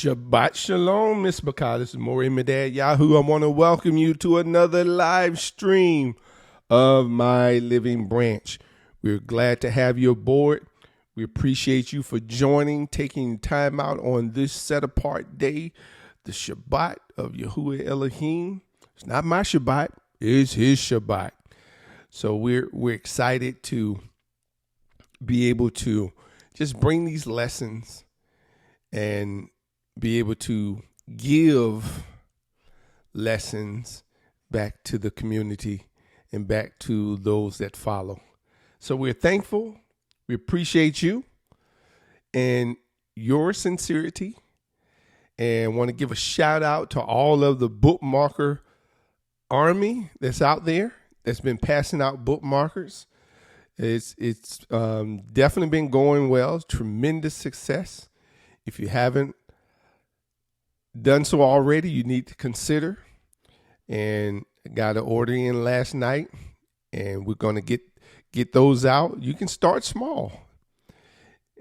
Shabbat Shalom, Miss Bakah. This is Maury Medad Yahoo. I want to welcome you to another live stream of My Living Branch. We're glad to have you aboard. We appreciate you for joining, taking time out on this set-apart day, the Shabbat of Yahuwah Elohim. It's not my Shabbat, it's his Shabbat. So we're excited to be able to just bring these lessons and be able to give lessons back to the community and back to those that follow. So we're thankful. We appreciate you and your sincerity, and want to give a shout out to all of the bookmarker army that's out there that's been passing out bookmarkers. It's definitely been going well. Tremendous success. If you haven't done so already, you need to consider. And got an order in last night, and we're going to get those out. You can start small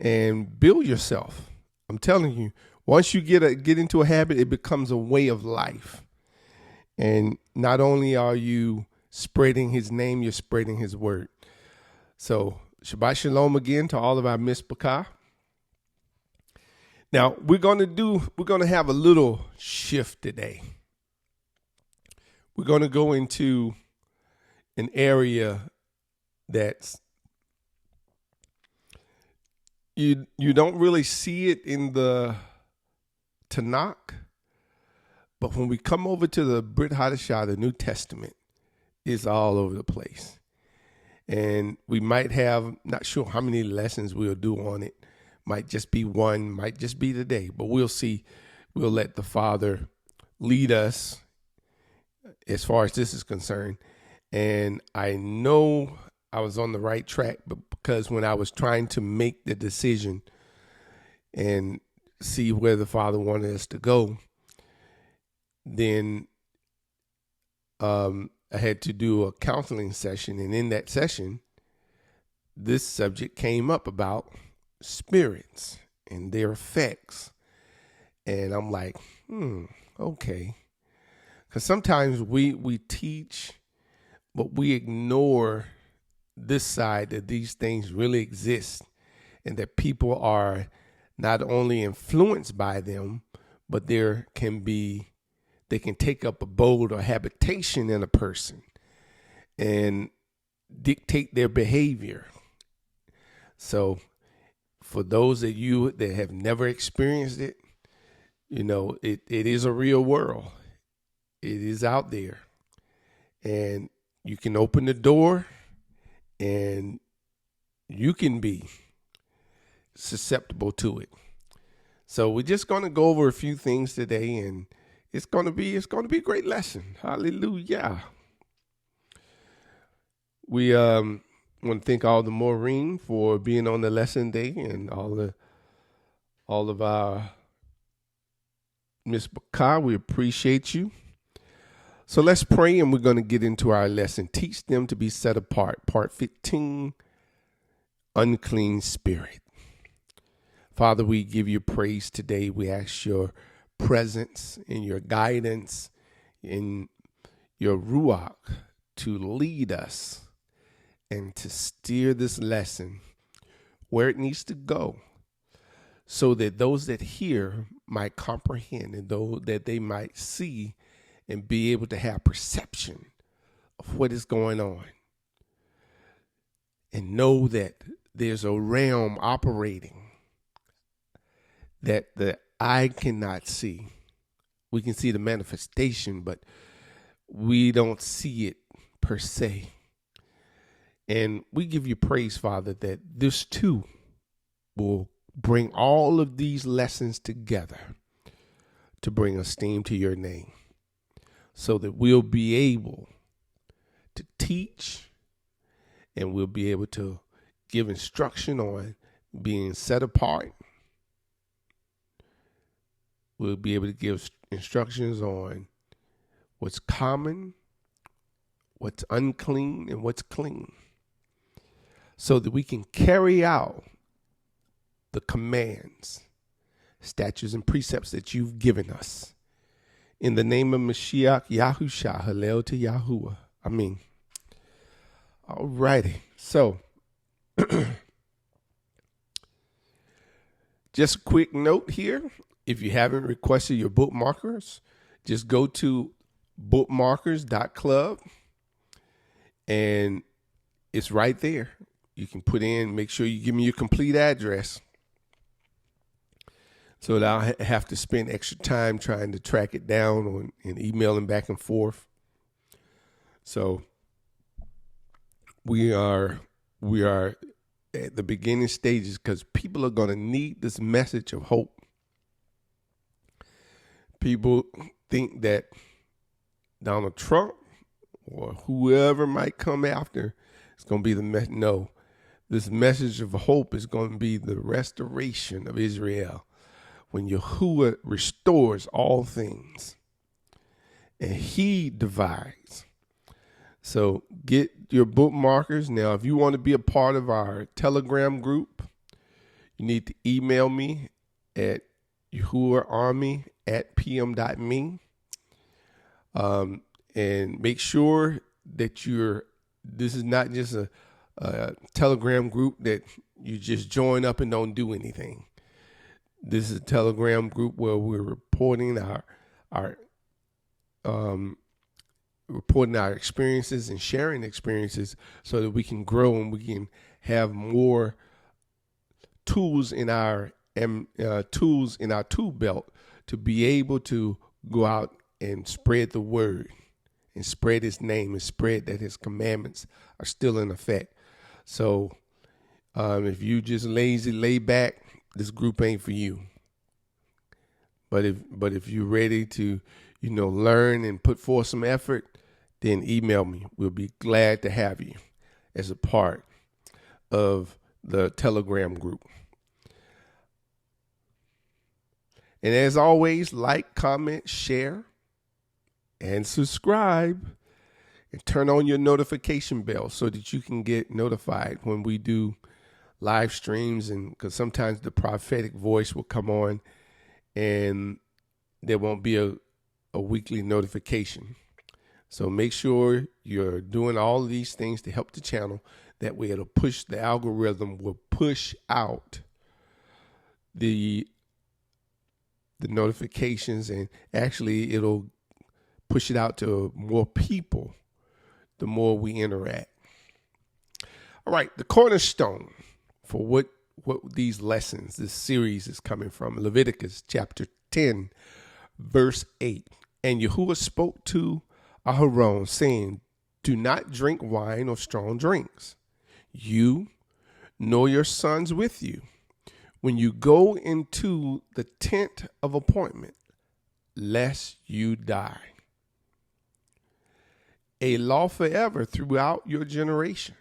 and build yourself. I'm telling you, once you get into a habit, it becomes a way of life. And not only are you spreading his name, you're spreading his word. So Shabbat Shalom again to all of our Miss Bakah. Now, we're going to have a little shift today. We're going to go into an area that's, you don't really see it in the Tanakh, but when we come over to the Brit Hadashah, the New Testament, it's all over the place. And we might have, not sure how many lessons we'll do on it. Might just be one, might just be today, but we'll see. We'll let the Father lead us as far as this is concerned. And I know I was on the right track, but because when I was trying to make the decision and see where the Father wanted us to go, then I had to do a counseling session. And in that session, this subject came up about spirits and their effects. And I'm like, okay. Because sometimes we teach, but we ignore this side, that these things really exist and that people are not only influenced by them, but they can take up abode or habitation in a person and dictate their behavior. So for those of you that have never experienced it, it is a real world. It is out there. And you can open the door and you can be susceptible to it. So we're just going to go over a few things today, and it's going to be a great lesson. Hallelujah. We want to thank all the Maureen for being on the lesson day, and all of our Miss Bakah. We appreciate you. So let's pray, and we're going to get into our lesson. Teach them to be set apart. Part 15, Unclean Spirit. Father, we give you praise today. We ask your presence and your guidance in your Ruach to lead us and to steer this lesson where it needs to go, so that those that hear might comprehend, and those that they might see and be able to have perception of what is going on, and know that there's a realm operating that the eye cannot see. We can see the manifestation, but we don't see it per se. And we give you praise, Father, that this too will bring all of these lessons together to bring esteem to your name, so that we'll be able to teach, and we'll be able to give instruction on being set apart. We'll be able to give instructions on what's common, what's unclean, and what's clean, so that we can carry out the commands statutes, and precepts that you've given us. In the name of Mashiach Yahusha, Hallel to Yahuwah. Amen. All righty. So, just a quick note here. If you haven't requested your bookmarkers, just go to bookmarkers.club and it's right there. You can put in, make sure you give me your complete address so that I'll have to spend extra time trying to track it down and emailing back and forth. So we are at the beginning stages because people are going to need this message of hope. People think that Donald Trump or whoever might come after is going to be the message. No, this message of hope is going to be the restoration of Israel when Yahuwah restores all things and he divides. So get your bookmarkers. Now, if you want to be a part of our Telegram group, you need to email me at yahuwaharmy@pm.me. And make sure that this is not just a Telegram group that you just join up and don't do anything. This is a Telegram group where we're reporting our experiences and sharing experiences so that we can grow and we can have more tools in our tool belt to be able to go out and spread the word and spread his name and spread that his commandments are still in effect. So if you just lazy, lay back, this group ain't for you. But if you're ready to, learn and put forth some effort, then email me. We'll be glad to have you as a part of the Telegram group. And as always, like, comment, share, and subscribe. And turn on your notification bell so that you can get notified when we do live streams. And because sometimes the prophetic voice will come on and there won't be a weekly notification. So make sure you're doing all of these things to help the channel. That way the algorithm will push out the notifications, and actually it'll push it out to more people the more we interact. All right, the cornerstone for what these lessons, this series is coming from, Leviticus chapter 10, verse 8. And Yahuwah spoke to Aharon, saying, do not drink wine or strong drinks, you nor your sons with you, when you go into the tent of appointment, lest you die. A law forever throughout your generation,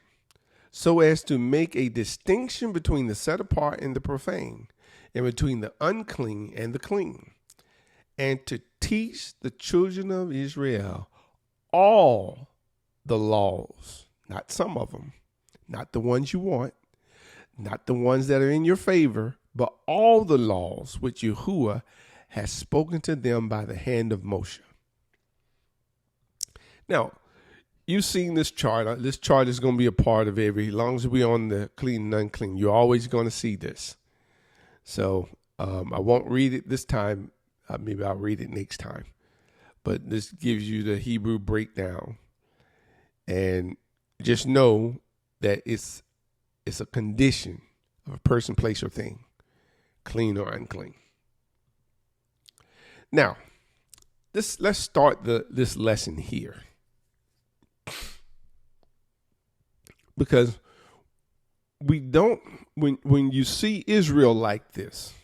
so as to make a distinction between the set apart and the profane, and between the unclean and the clean, and to teach the children of Israel all the laws, not some of them, not the ones you want, not the ones that are in your favor, but all the laws which Yahuwah has spoken to them by the hand of Moshe. Now, you've seen this chart. This chart is going to be a part of as long as we're on the clean and unclean, you're always going to see this. So I won't read it this time. Maybe I'll read it next time. But this gives you the Hebrew breakdown. And just know that it's a condition of a person, place, or thing, clean or unclean. Now, let's start this lesson here. Because we don't, when you see Israel like this,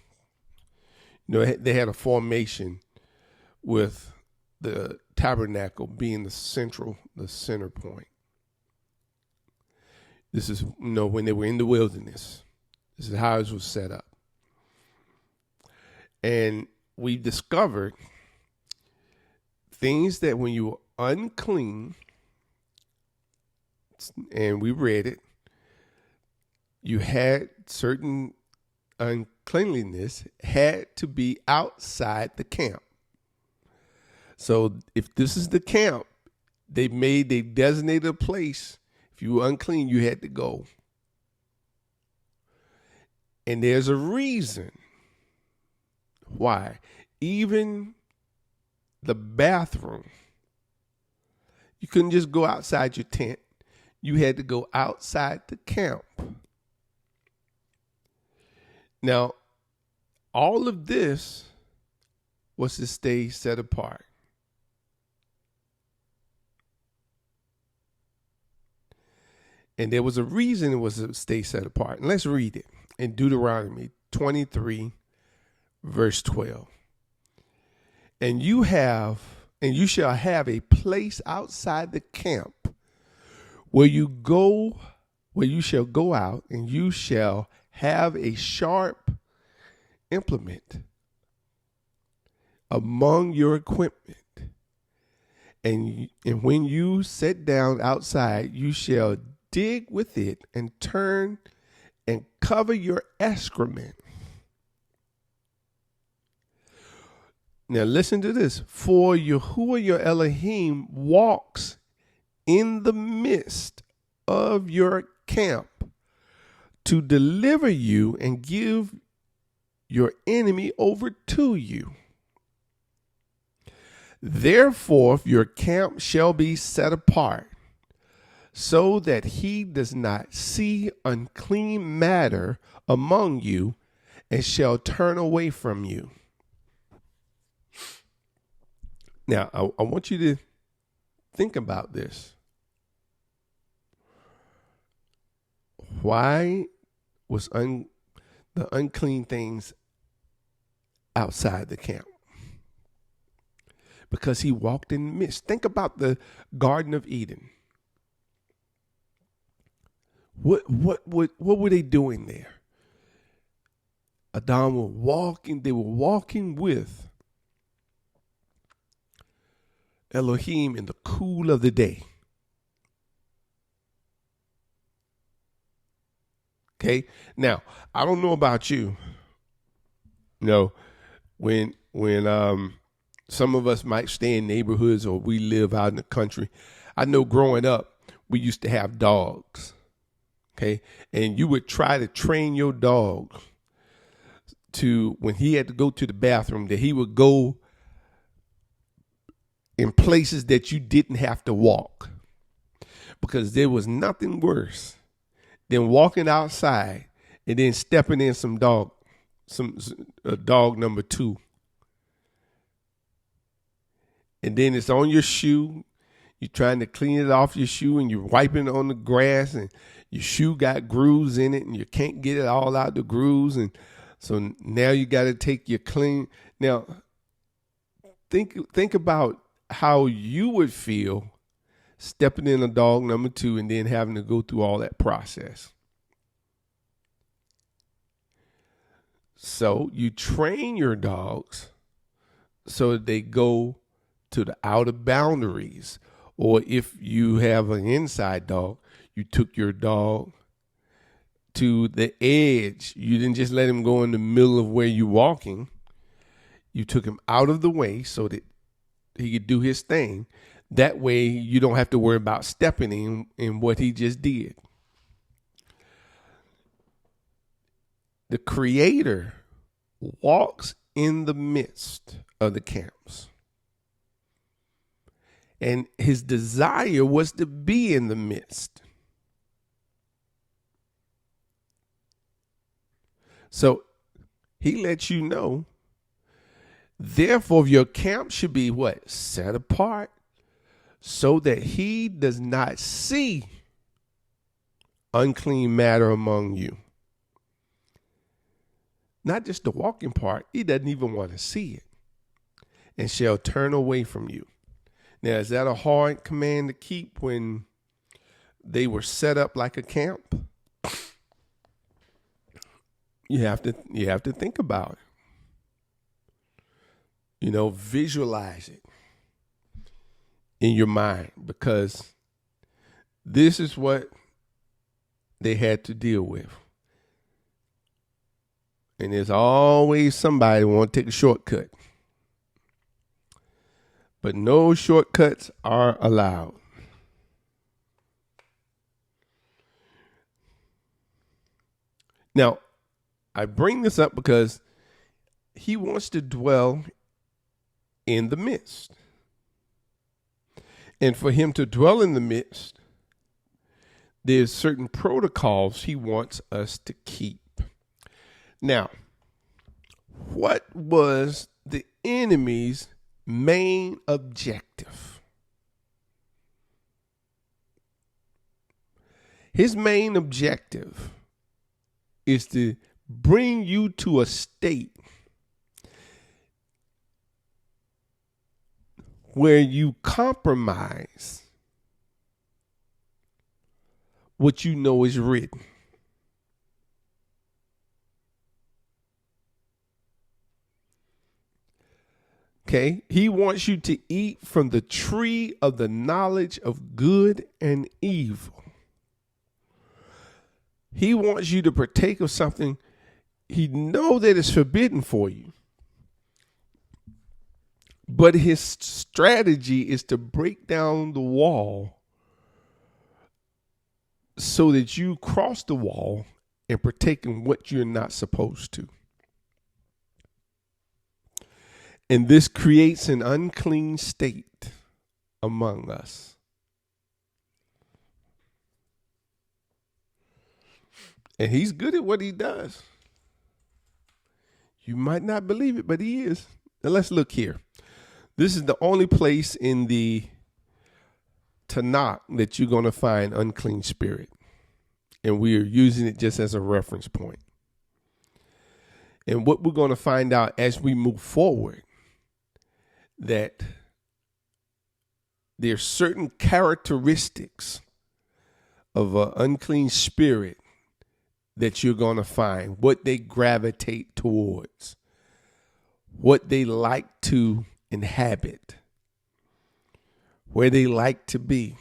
they had a formation with the tabernacle being the center point. This is, when they were in the wilderness. This is how it was set up. And we discovered things that when you were unclean, and we read it, you had certain uncleanliness had to be outside the camp. So if this is the camp, they designated a place. If you were unclean, you had to go. And there's a reason why. Even the bathroom, you couldn't just go outside your tent. You had to go outside the camp. Now, all of this was to stay set apart. And there was a reason it was to stay set apart. And let's read it in Deuteronomy 23, verse 12. And you shall have a place outside the camp where you shall go out, and you shall have a sharp implement among your equipment. And when you sit down outside, you shall dig with it and turn and cover your excrement. Now listen to this. For Yahuwah your Elohim walks in the midst of your camp to deliver you and give your enemy over to you. Therefore, your camp shall be set apart, so that he does not see unclean matter among you and shall turn away from you. Now, I want you to think about this. Why was the unclean things outside the camp? Because he walked in the midst. Think about the Garden of Eden. What were they doing there? Adam were walking. They were walking with Elohim in the cool of the day. Okay. Now, I don't know about you. When some of us might stay in neighborhoods or we live out in the country. I know growing up, we used to have dogs. Okay. And you would try to train your dog to, when he had to go to the bathroom, that he would go in places that you didn't have to walk, because there was nothing worse than walking outside and then stepping in a dog number 2. And then it's on your shoe. You're trying to clean it off your shoe and you're wiping it on the grass and your shoe got grooves in it and you can't get it all out the grooves. And so now you got to take your clean. Now, think about how you would feel stepping in a dog number 2 and then having to go through all that process. So you train your dogs so that they go to the outer boundaries. Or if you have an inside dog, you took your dog to the edge. You didn't just let him go in the middle of where you're walking. You took him out of the way so that he could do his thing. That way you don't have to worry about stepping in what he just did. The Creator walks in the midst of the camps. And his desire was to be in the midst. So he lets you know, therefore your camp should be what? Set apart, so that he does not see unclean matter among you. Not just the walking part, he doesn't even want to see it, and shall turn away from you. Now, is that a hard command to keep when they were set up like a camp? You have to think about it. Visualize it in your mind, because this is what they had to deal with. And there's always somebody who want to take a shortcut. But no shortcuts are allowed. Now, I bring this up because he wants to dwell in the midst. And for him to dwell in the midst, there's certain protocols he wants us to keep. Now, what was the enemy's main objective? His main objective is to bring you to a state where you compromise what you know is written. Okay? He wants you to eat from the tree of the knowledge of good and evil. He wants you to partake of something he knows that is forbidden for you. But his strategy is to break down the wall so that you cross the wall and partake in what you're not supposed to. And this creates an unclean state among us. And he's good at what he does. You might not believe it, but he is. Now let's look here. This is the only place in the Tanakh that you're going to find unclean spirit. And we are using it just as a reference point. And what we're going to find out as we move forward, that there's certain characteristics of an unclean spirit that you're going to find, what they gravitate towards, what they like to inhabit, where they like to be.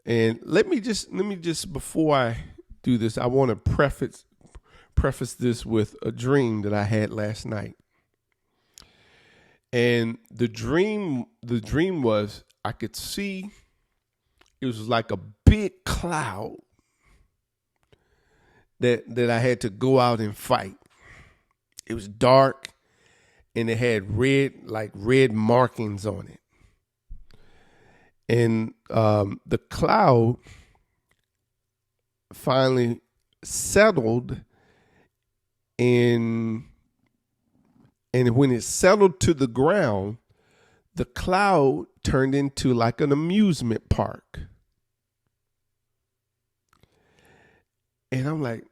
And let me just before I do this, I want to preface this with a dream that I had last night. And the dream was, I could see, it was like a big cloud that I had to go out and fight. It was dark and it had red markings on it. And the cloud finally settled, and when it settled to the ground, the cloud turned into like an amusement park. And I'm like,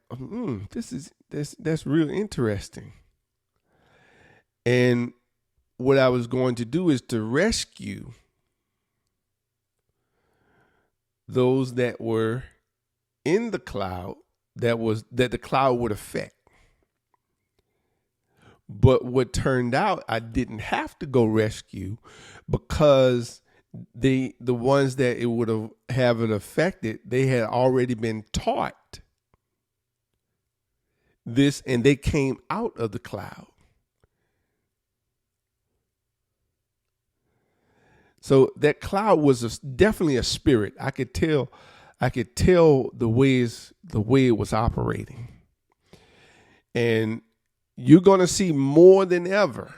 that's real interesting. And what I was going to do is to rescue those that were in the cloud that the cloud would affect. But what turned out, I didn't have to go rescue, because the ones that it would have it affected, they had already been taught this, and they came out of the cloud. So that cloud was definitely a spirit. I could tell the way it was operating. And you're going to see more than ever,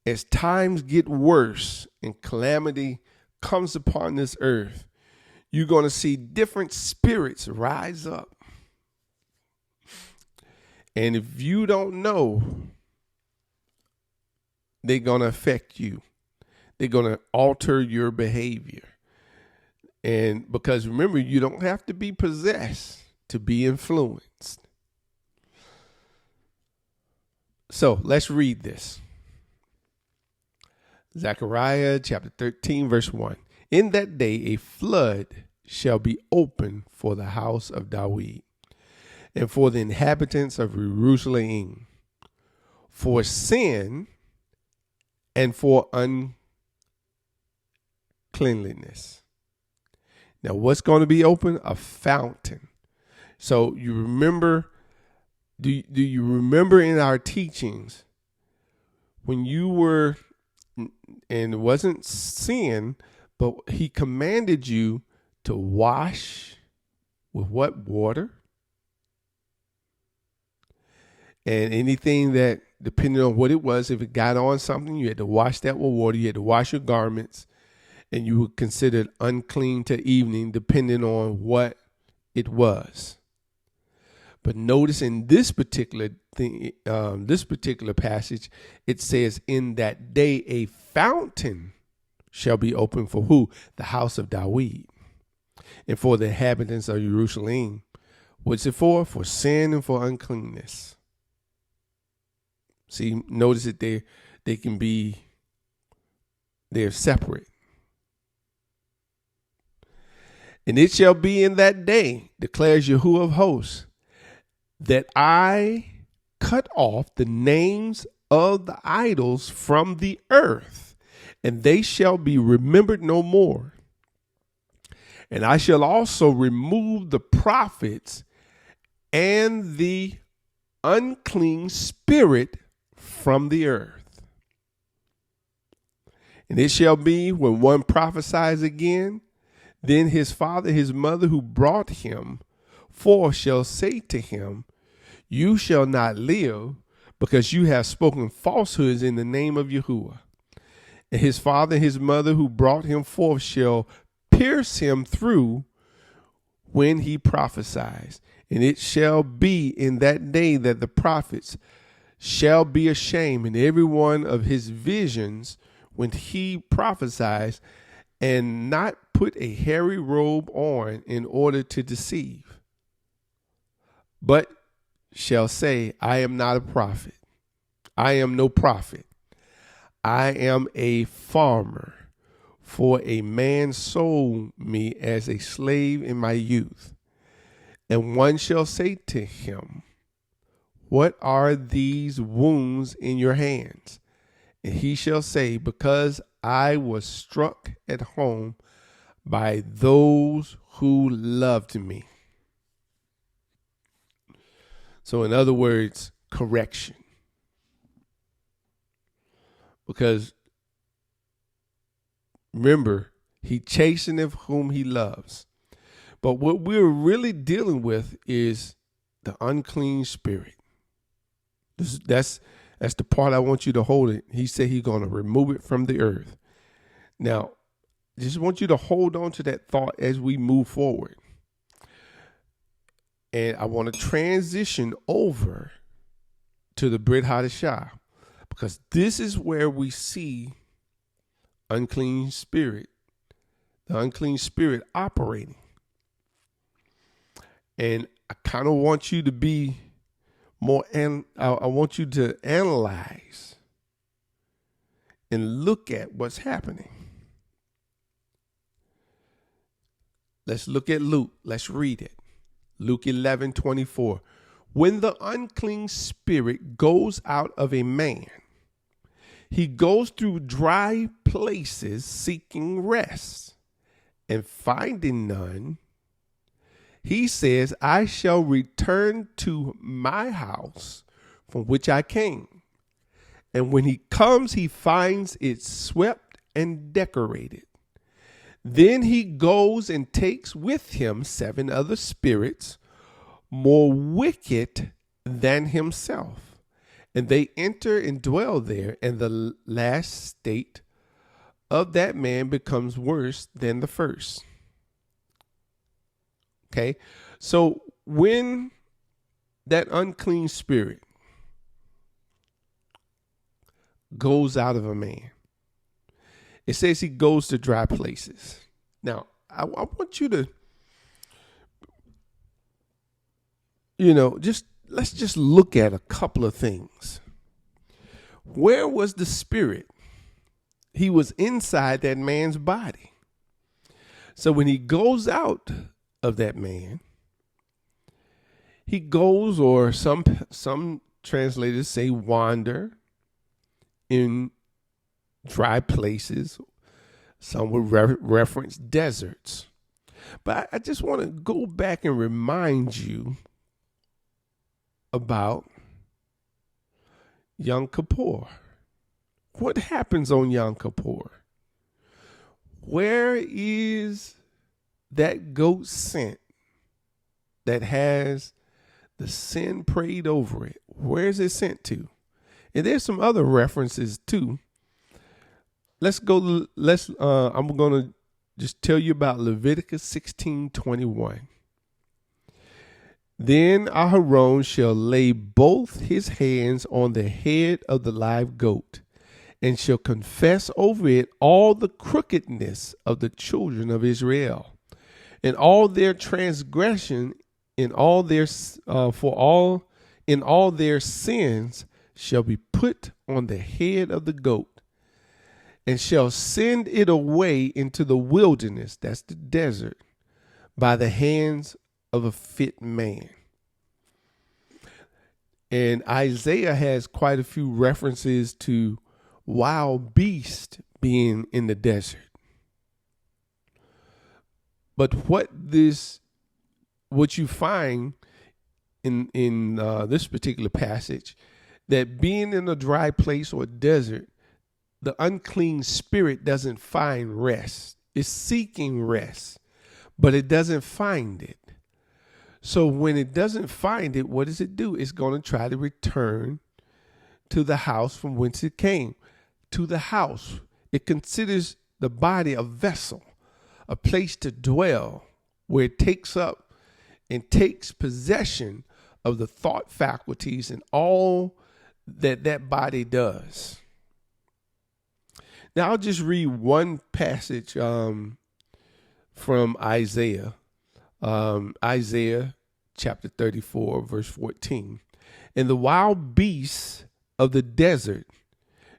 as times get worse and calamity comes upon this earth, you're going to see different spirits rise up. And if you don't know, they're going to affect you. They're going to alter your behavior. And because remember, you don't have to be possessed to be influenced. So let's read this. Zechariah chapter 13, verse 1. In that day, a flood shall be opened for the house of David and for the inhabitants of Jerusalem, for sin and for uncleanliness. Now, what's going to be open? A fountain So you remember, do you remember in our teachings when you were, and it wasn't sin, but he commanded you to wash with what? Water? And anything that, depending on what it was, if it got on something, you had to wash that with water. You had to wash your garments, and you were considered unclean to evening, depending on what it was. But notice in this particular thing, this particular passage, it says, "In that day a fountain shall be opened for who? The house of David, and for the inhabitants of Jerusalem." What's it for? For sin and for uncleanness. See, notice that they're separate. "And it shall be in that day, declares Yahuwah of hosts, that I cut off the names of the idols from the earth, and they shall be remembered no more. And I shall also remove the prophets and the unclean spirit from the earth. And it shall be when one prophesies again, then his father, his mother who brought him forth shall say to him, you shall not live, because you have spoken falsehoods in the name of Yahuwah. And his father and his mother who brought him forth shall pierce him through when he prophesies. And it shall be in that day that the prophets shall be ashamed in every one of his visions when he prophesies, and not put a hairy robe on in order to deceive, but shall say, I am not a prophet. I am no prophet. I am a farmer, for a man sold me as a slave in my youth. And one shall say to him, what are these wounds in your hands? And he shall say, because I was struck at home by those who loved me. So in other words, correction. Because remember, he chasteneth whom he loves. But what we're really dealing with is the unclean spirit. That's the part I want you to hold it. He said he's going to remove it from the earth. Now, just want you to hold on to that thought as we move forward. And I want to transition over to the Brit Hadashah, because this is where we see unclean spirit, the unclean spirit operating. And I kind of want you to be more, and I want you to analyze and look at what's happening. Let's look at Luke. Let's read it. Luke 11:24. When the unclean spirit goes out of a man, he goes through dry places seeking rest, and finding none, he says, I shall return to my house from which I came. And when he comes, he finds it swept and decorated. Then he goes and takes with him 7 other spirits more wicked than himself. And they enter and dwell there. And the last state of that man becomes worse than the first. Okay, so when that unclean spirit goes out of a man, it says he goes to dry places. Now, I want you to, let's just look at a couple of things. Where was the spirit? He was inside that man's body. So when he goes out of that man, he goes, or some translators say wander in dry places. Some would reference deserts. But I just want to go back and remind you about Yom Kippur. What happens on Yom Kippur? Where is that goat sent that has the sin prayed over it? Where is it sent to? And there's some other references too. I'm going to just tell you about Leviticus 16:21. Then Aharon shall lay both his hands on the head of the live goat, and shall confess over it all the crookedness of the children of Israel, and all their transgression, in all their sins shall be put on the head of the goat, and shall send it away into the wilderness, that's the desert, by the hands of a fit man. And Isaiah has quite a few references to wild beasts being in the desert. But what you find in this particular passage, that being in a dry place or desert, the unclean spirit doesn't find rest. It's seeking rest, but it doesn't find it. So when it doesn't find it, what does it do? It's going to try to return to the house from whence it came. To the house. It considers the body a vessel, a place to dwell, where it takes up and takes possession of the thought faculties and all that body does. Now I'll just read one passage from Isaiah. Isaiah chapter 34, verse 14. And the wild beasts of the desert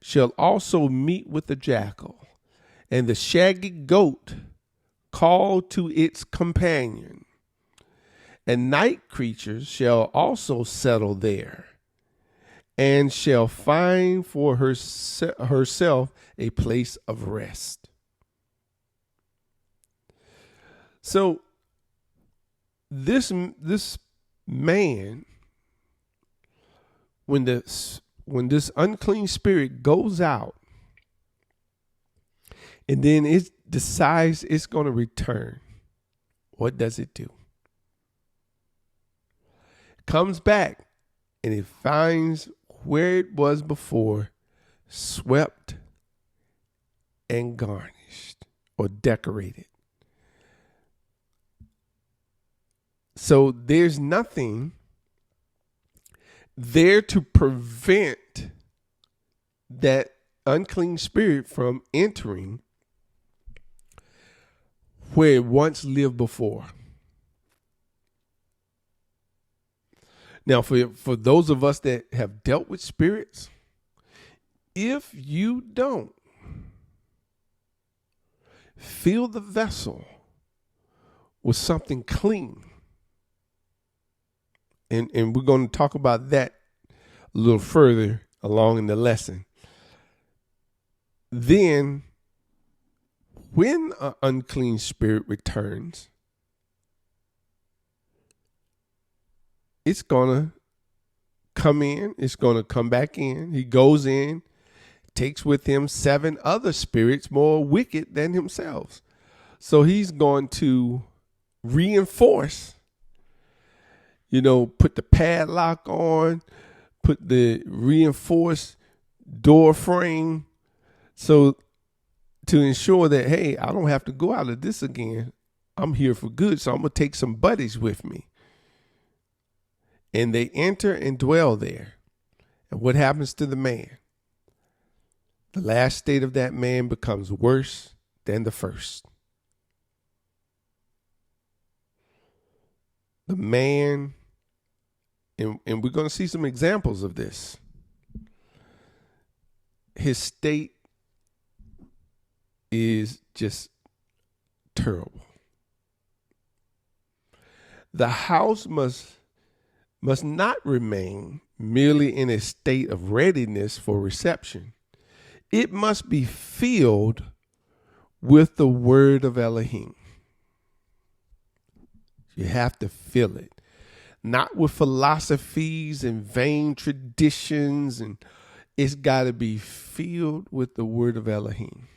shall also meet with the jackal, and the shaggy goat call to its companion. And night creatures shall also settle there, and shall find for herself a place of rest. So this man, when this unclean spirit goes out, and then it decides it's going to return, what does it do? It comes back and it finds where it was before, swept and garnished or decorated. So there's nothing there to prevent that unclean spirit from entering where it once lived before. Now, for those of us that have dealt with spirits, if you don't fill the vessel with something clean, and we're going to talk about that a little further along in the lesson, then when an unclean spirit returns, it's going to come in. It's going to come back in. He goes in, takes with him 7 other spirits more wicked than himself. So he's going to reinforce, put the padlock on, put the reinforced door frame, so to ensure that, hey, I don't have to go out of this again. I'm here for good, so I'm going to take some buddies with me. And they enter and dwell there. And what happens to the man? The last state of that man becomes worse than the first. The man, and we're going to see some examples of this, his state is just terrible. The house must not remain merely in a state of readiness for reception. It must be filled with the word of Elohim. You have to feel it. Not with philosophies and vain traditions, and it's got to be filled with the word of Elohim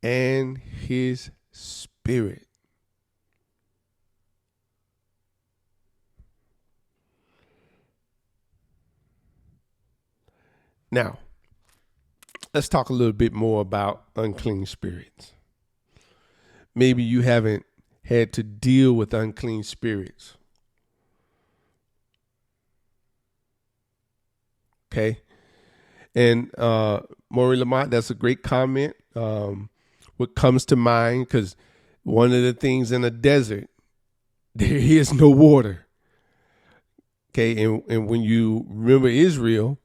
and his spirit. Now, let's talk a little bit more about unclean spirits. Maybe you haven't had to deal with unclean spirits. Okay. And Maury Lamont, that's a great comment. What comes to mind, because one of the things in a desert, there is no water. Okay. And when you remember Israel,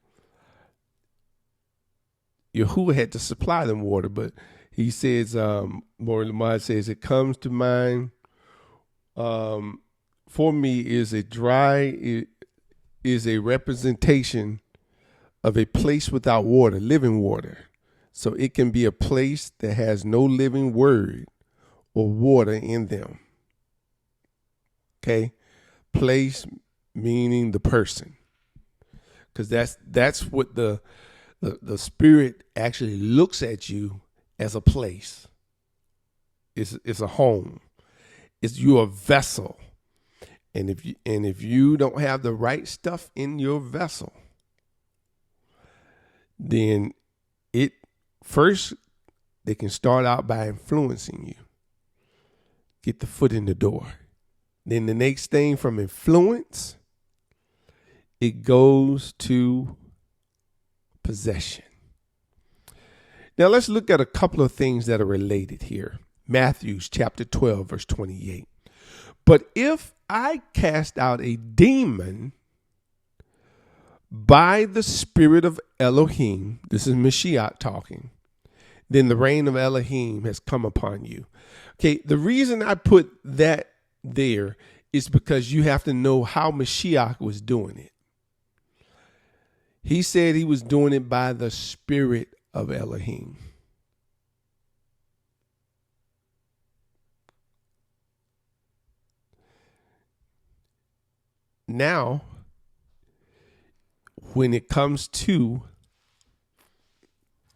Yahuwah had to supply them water, but he says, Maury Lamont says, it comes to mind for me is a representation of a place without water, living water. So it can be a place that has no living word or water in them. Okay? Place meaning the person. Because that's what the spirit actually looks at you as a place. It's a home. It's you're a vessel. And if you don't have the right stuff in your vessel, then they can start out by influencing you. Get the foot in the door. Then the next thing from influence, it goes to possession. Now let's look at a couple of things that are related here. Matthew chapter 12, verse 28. But if I cast out a demon by the spirit of Elohim, this is Mashiach talking, then the reign of Elohim has come upon you. Okay, the reason I put that there is because you have to know how Mashiach was doing it. He said he was doing it by the spirit of Elohim. Now, when it comes to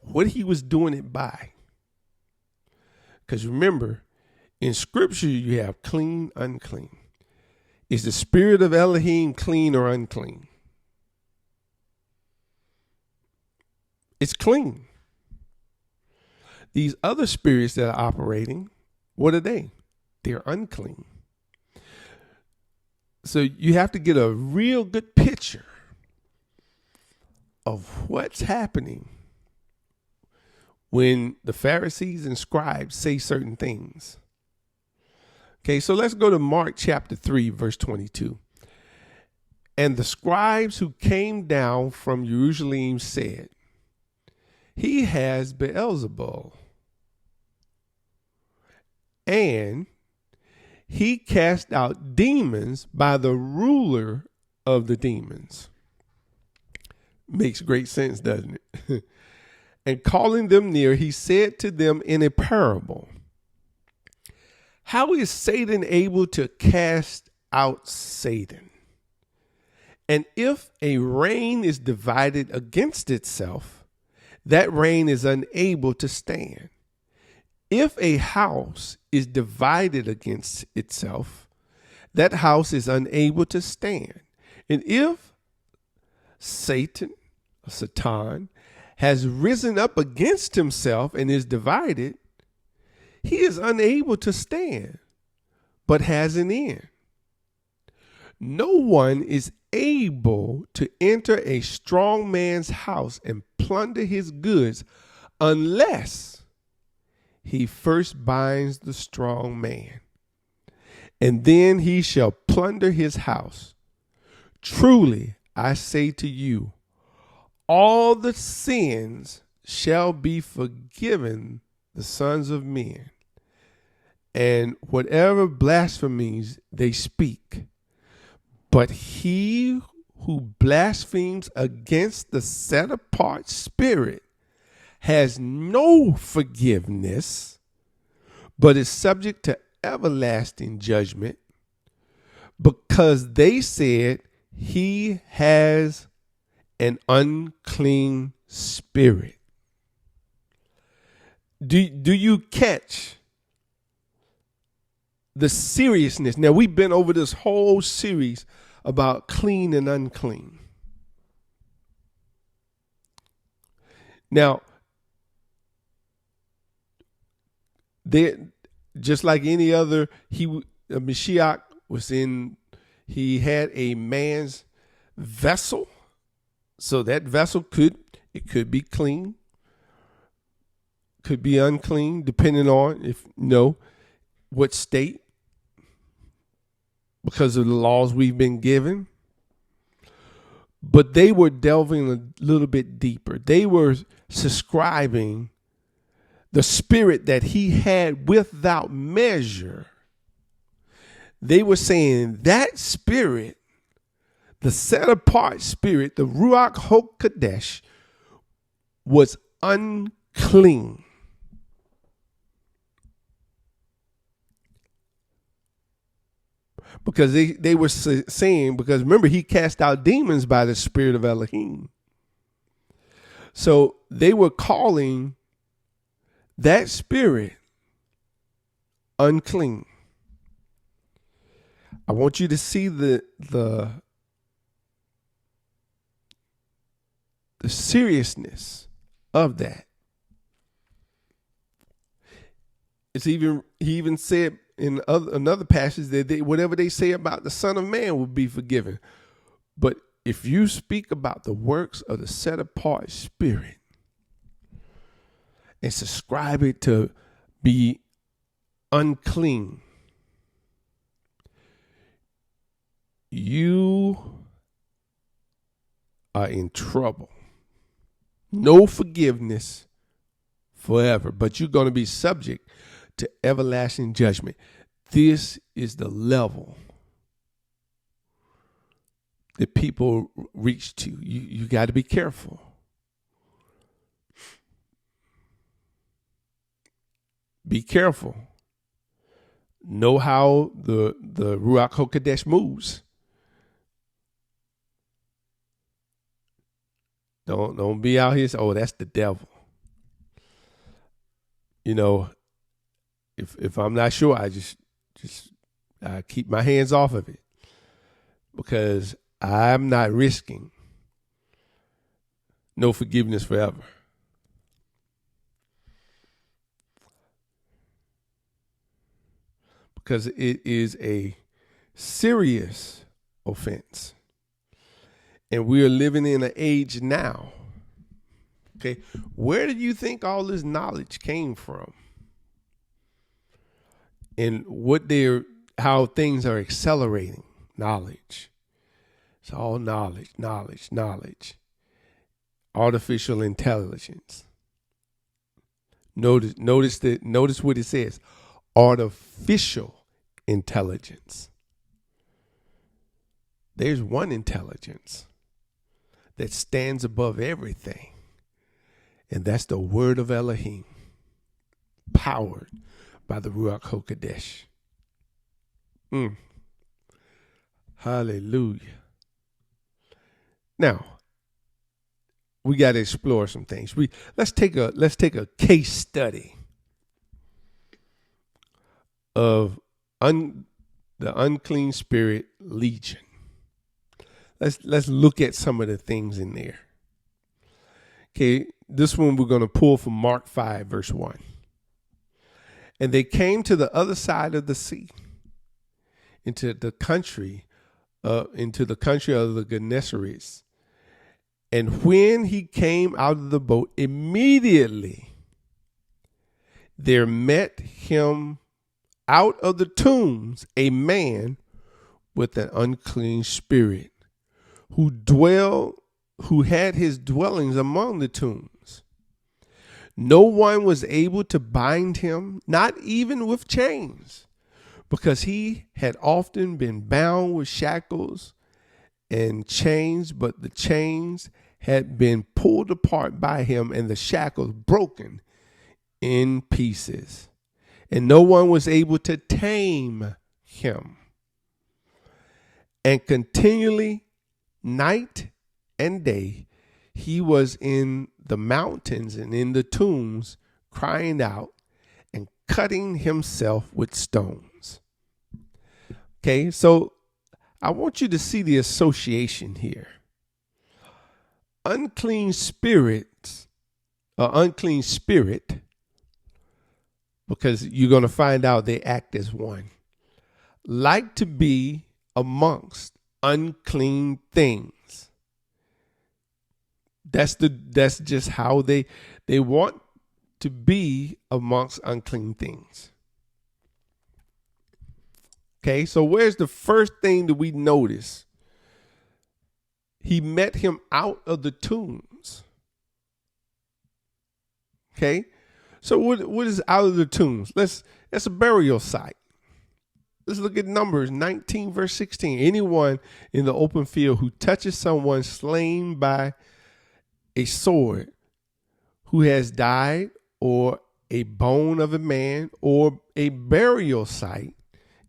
what he was doing it by, because remember, in scripture, you have clean, unclean. Is the spirit of Elohim clean or unclean? It's clean. These other spirits that are operating, what are they? They're unclean. So you have to get a real good picture of what's happening when the Pharisees and scribes say certain things. Okay, so let's go to Mark chapter 3, verse 22. And the scribes who came down from Jerusalem said, he has Beelzebul, and he cast out demons by the ruler of the demons. Makes great sense, doesn't it? And calling them near, he said to them in a parable, how is Satan able to cast out Satan? And if a reign is divided against itself, that reign is unable to stand. If a house is divided against itself, that house is unable to stand. And if Satan has risen up against himself and is divided, he is unable to stand, but has an end. No one is able to enter a strong man's house and plunder his goods unless he first binds the strong man, and then he shall plunder his house. Truly, I say to you, all the sins shall be forgiven the sons of men, and whatever blasphemies they speak. But he who blasphemes against the set apart spirit has no forgiveness, but is subject to everlasting judgment because they said he has an unclean spirit. Do you catch the seriousness? Now, we've been over this whole series about clean and unclean. Now, just like any other, Mashiach he had a man's vessel. So that vessel could be clean, could be unclean, depending on what state, because of the laws we've been given. But they were delving a little bit deeper. They were subscribing the spirit that he had without measure. They were saying that spirit, the set apart spirit, the Ruach HaKodesh, was unclean. Because they were saying, because remember, he cast out demons by the spirit of Elohim. So they were calling that spirit unclean. I want you to see the seriousness of that. He even said in another passage that whatever they say about the Son of Man will be forgiven. But if you speak about the works of the set apart spirit and subscribe it to be unclean, you are in trouble. No forgiveness forever, but you're going to be subject to everlasting judgment. This is the level that people reach to. You got to be careful. Be careful. Know how the Ruach HaKodesh moves. Don't be out here saying, oh, that's the devil. If I'm not sure, I just keep my hands off of it, because I'm not risking no forgiveness forever. Because it is a serious offense. And we are living in an age now. Okay, where do you think all this knowledge came from? And how things are accelerating knowledge. It's all knowledge. Artificial intelligence. Notice what it says. Artificial intelligence. There's one intelligence that stands above everything, and that's the word of Elohim, powered by the Ruach HaKodesh. Hallelujah. Now, we got to explore some things. Let's take a case study of the unclean spirit legion. Let's look at some of the things in there. Okay, this one we're going to pull from Mark 5, verse 1. And they came to the other side of the sea, into the country of the Gennesarets. And when he came out of the boat, immediately there met him out of the tombs a man with an unclean spirit, who had his dwellings among the tombs. No one was able to bind him, not even with chains, because he had often been bound with shackles and chains, but the chains had been pulled apart by him and the shackles broken in pieces. and no one was able to tame him. And continually, night and day, he was in the mountains and in the tombs, crying out and cutting himself with stones. Okay, so I want you to see the association here. Unclean spirits, unclean spirit, because you're going to find out they act as one, like to be amongst unclean things. That's just how they want to be amongst unclean things. Okay, so where's the first thing that we notice? He met him out of the tombs. Okay, so what is out of the tombs? That's a burial site. Let's look at Numbers 19, verse 16. Anyone in the open field who touches someone slain by a sword, who has died, or a bone of a man, or a burial site,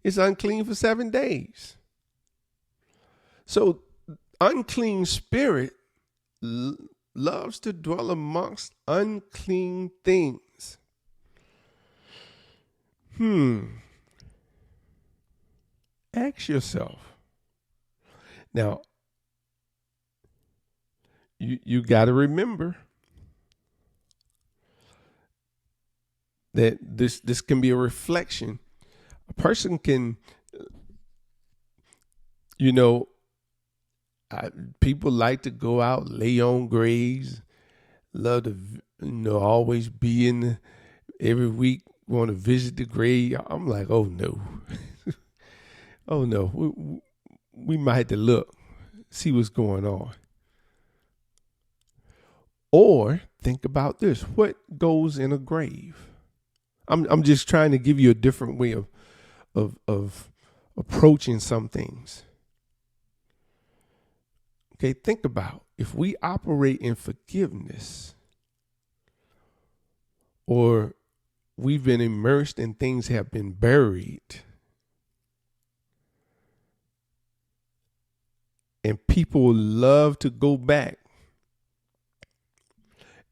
is unclean for 7 days. So unclean spirit loves to dwell amongst unclean things. Ask yourself. Now, you got to remember that this can be a reflection. A person can, people like to go out, lay on graves, love to, always be every week, want to visit the grave. I'm like, oh no. Oh no. We might have to look, see what's going on. Or think about this. What goes in a grave? I'm just trying to give you a different way of approaching some things. Okay, think about if we operate in forgiveness, or we've been immersed and things have been buried, and people love to go back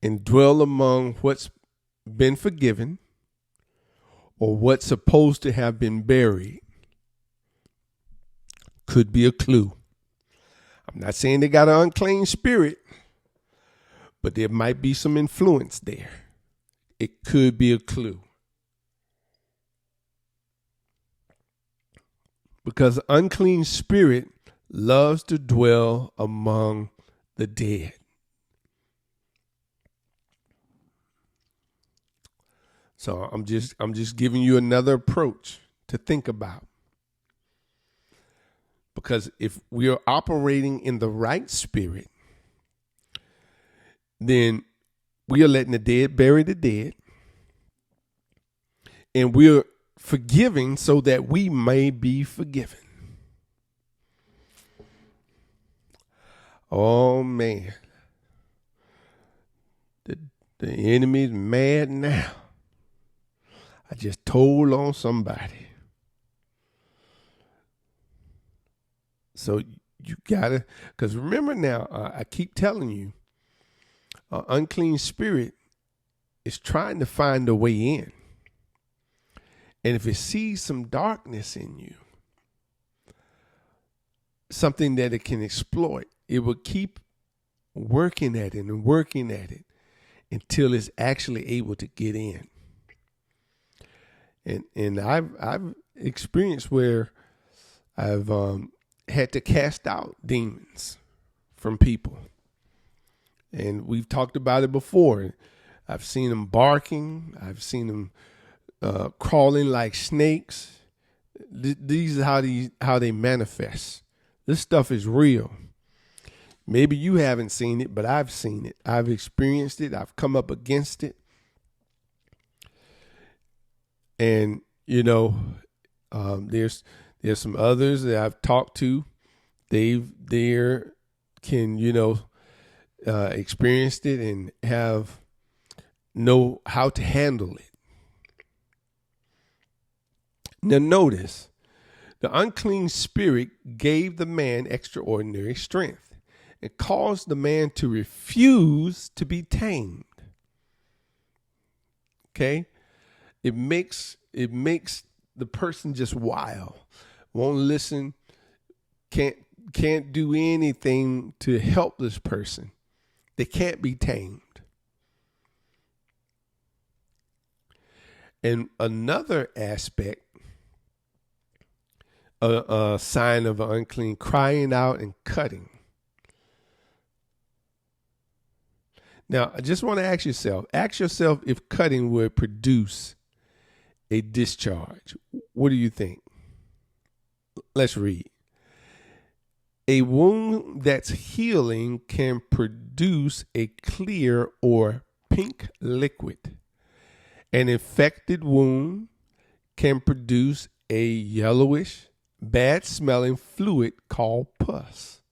and dwell among what's been forgiven or what's supposed to have been buried, could be a clue. I'm not saying they got an unclean spirit, but there might be some influence there. It could be a clue. Because unclean spirit loves to dwell among the dead. So I'm just giving you another approach to think about. Because if we are operating in the right spirit, then we are letting the dead bury the dead. And we're forgiving so that we may be forgiven. Oh, man. The enemy's mad now. I just told on somebody. So you gotta, because remember now, I keep telling you, unclean spirit is trying to find a way in. And if it sees some darkness in you, something that it can exploit, it will keep working at it and working at it until it's actually able to get in. And I've experienced where I've had to cast out demons from people. And we've talked about it before. I've seen them barking. I've seen them crawling like snakes. These are how they manifest. This stuff is real. Maybe you haven't seen it, but I've seen it. I've experienced it. I've come up against it. And, there's some others that I've talked to. They can, experienced it and know how to handle it. Now notice, the unclean spirit gave the man extraordinary strength and caused the man to refuse to be tamed. Okay? It makes the person just wild. Won't listen, can't do anything to help this person. They can't be tamed. And another aspect, a sign of an unclean, crying out and cutting. Now, I just want to ask yourself if cutting would produce a discharge. What do you think? Let's read. A wound that's healing can produce a clear or pink liquid. An infected wound can produce a yellowish, bad-smelling fluid called pus.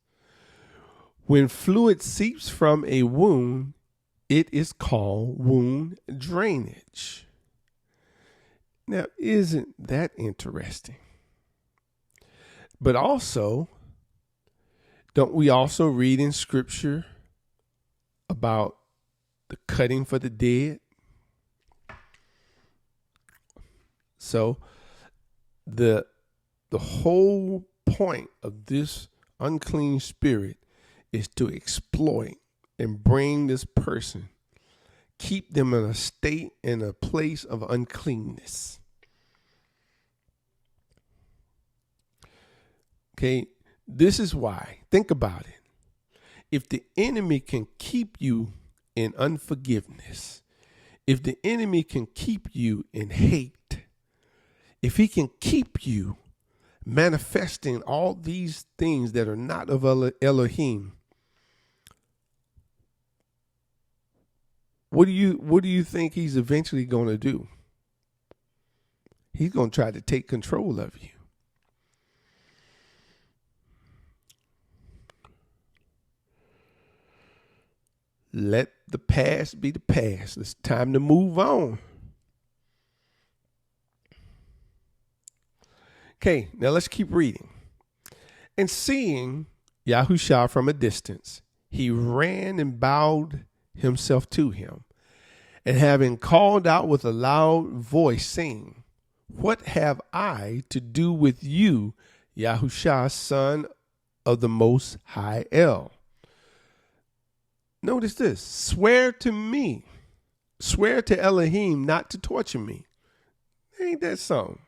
When fluid seeps from a wound, it is called wound drainage. Now, isn't that interesting? But also, don't we also read in Scripture about the cutting for the dead? So, the whole point of this unclean spirit is to exploit and bring this person, keep them in a state, in a place of uncleanness. Okay, this is why. Think about it. If the enemy can keep you in unforgiveness, if the enemy can keep you in hate, if he can keep you manifesting all these things that are not of Elohim, what do you think he's eventually going to do? He's going to try to take control of you. Let the past be the past. It's time to move on. Okay, now let's keep reading. And seeing Yahushua from a distance, he ran and bowed himself to him. And having called out with a loud voice, saying, "What have I to do with you, Yahushua, son of the Most High El?" Notice this. Swear to me. Swear to Elohim not to torture me. Ain't that something?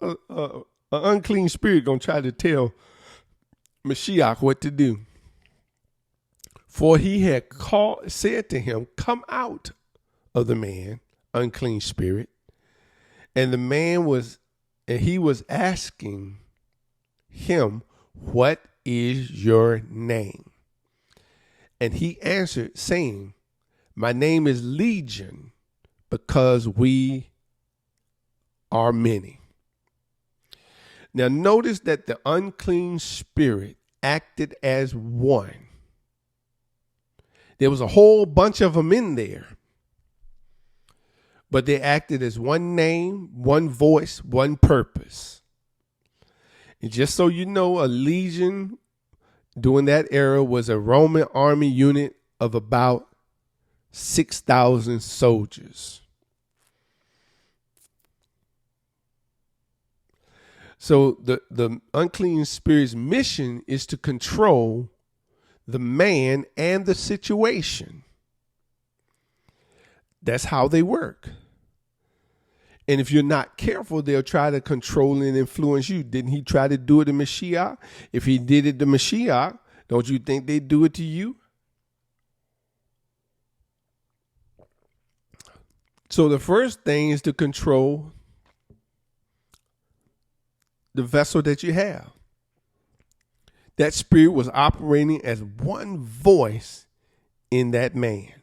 An unclean spirit gonna try to tell Mashiach what to do. For he had said to him, "Come out of the man, unclean spirit." And he was asking him, "What is your name?" And he answered, saying, "My name is Legion, because we are many." Now notice that the unclean spirit acted as one. There was a whole bunch of them in there, but they acted as one name, one voice, one purpose. And just so you know, a legion during that era was a Roman army unit of about 6,000 soldiers. So the unclean spirit's mission is to control the man and the situation. That's how they work. And if you're not careful, they'll try to control and influence you. Didn't he try to do it to Mashiach? If he did it to Mashiach, don't you think they'd do it to you? So the first thing is to control the vessel that you have. That spirit was operating as one voice in that man.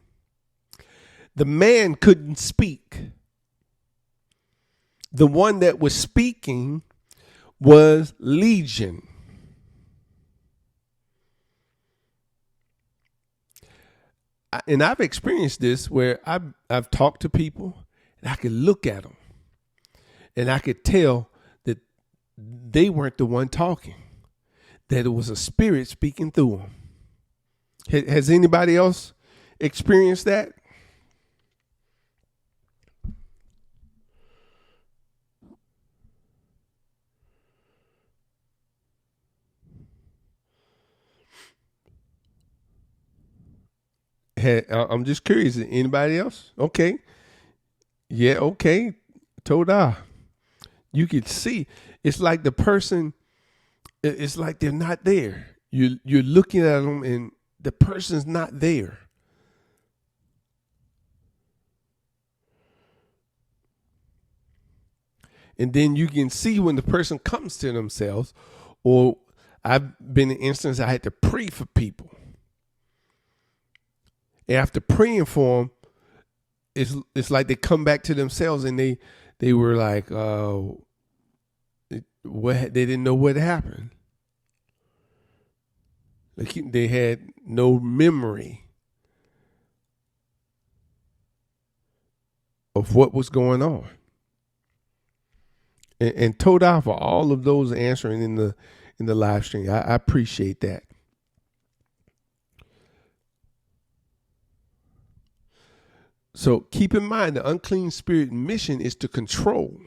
The man couldn't speak. The one that was speaking was Legion. And I've experienced this where I've talked to people and I can look at them And I could tell that they weren't the one talking, that it was a spirit speaking through them. Has anybody else experienced that? I'm just curious. Anybody else? Okay. Yeah, okay. Toda. You could see. It's like the person, it's like they're not there. You're looking at them and the person's not there. And then you can see when the person comes to themselves, or I've been in instances I had to pray for people. And after praying for them, it's like they come back to themselves and they were like, what, they didn't know what happened. They had no memory of what was going on. And Toda for all of those answering in the live stream. I appreciate that. So keep in mind, the unclean spirit mission is to control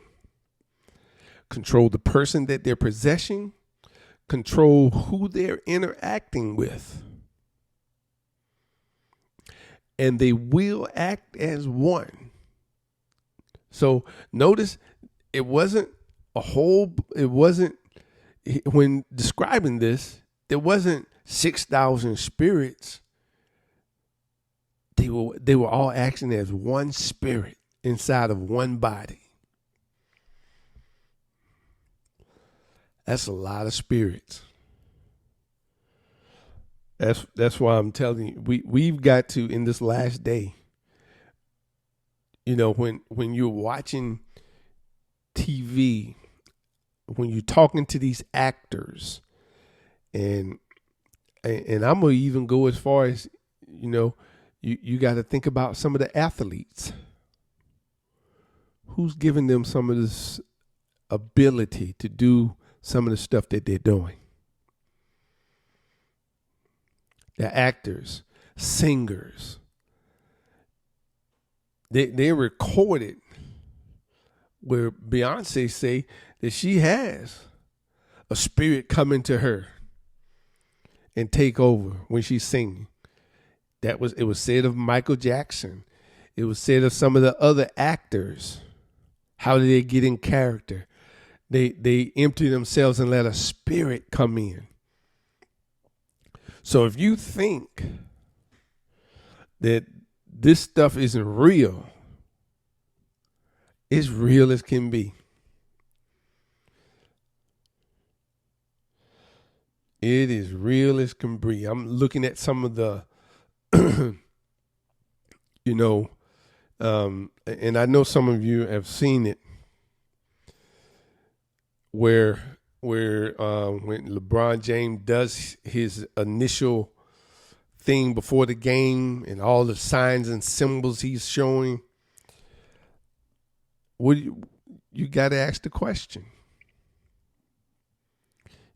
the person that they're possessing, control who they're interacting with. And they will act as one. So notice it wasn't when describing this, there wasn't 6,000 spirits. They were all acting as one spirit inside of one body. That's a lot of spirits. That's why I'm telling you, we've got to, in this last day, when you're watching TV, when you're talking to these actors, and I'm gonna even go as far as, you got to think about some of the athletes. Who's giving them some of this ability to do some of the stuff that they're doing? The actors, singers. They're recorded where Beyonce say that she has a spirit coming to her and take over when she's singing. It was said of Michael Jackson. It was said of some of the other actors. How do they get in character? They empty themselves and let a spirit come in. So if you think that this stuff isn't real, it's real as can be. It is real as can be. I'm looking at some of the, and I know some of you have seen it, where when LeBron James does his initial thing before the game and all the signs and symbols he's showing, you got to ask the question.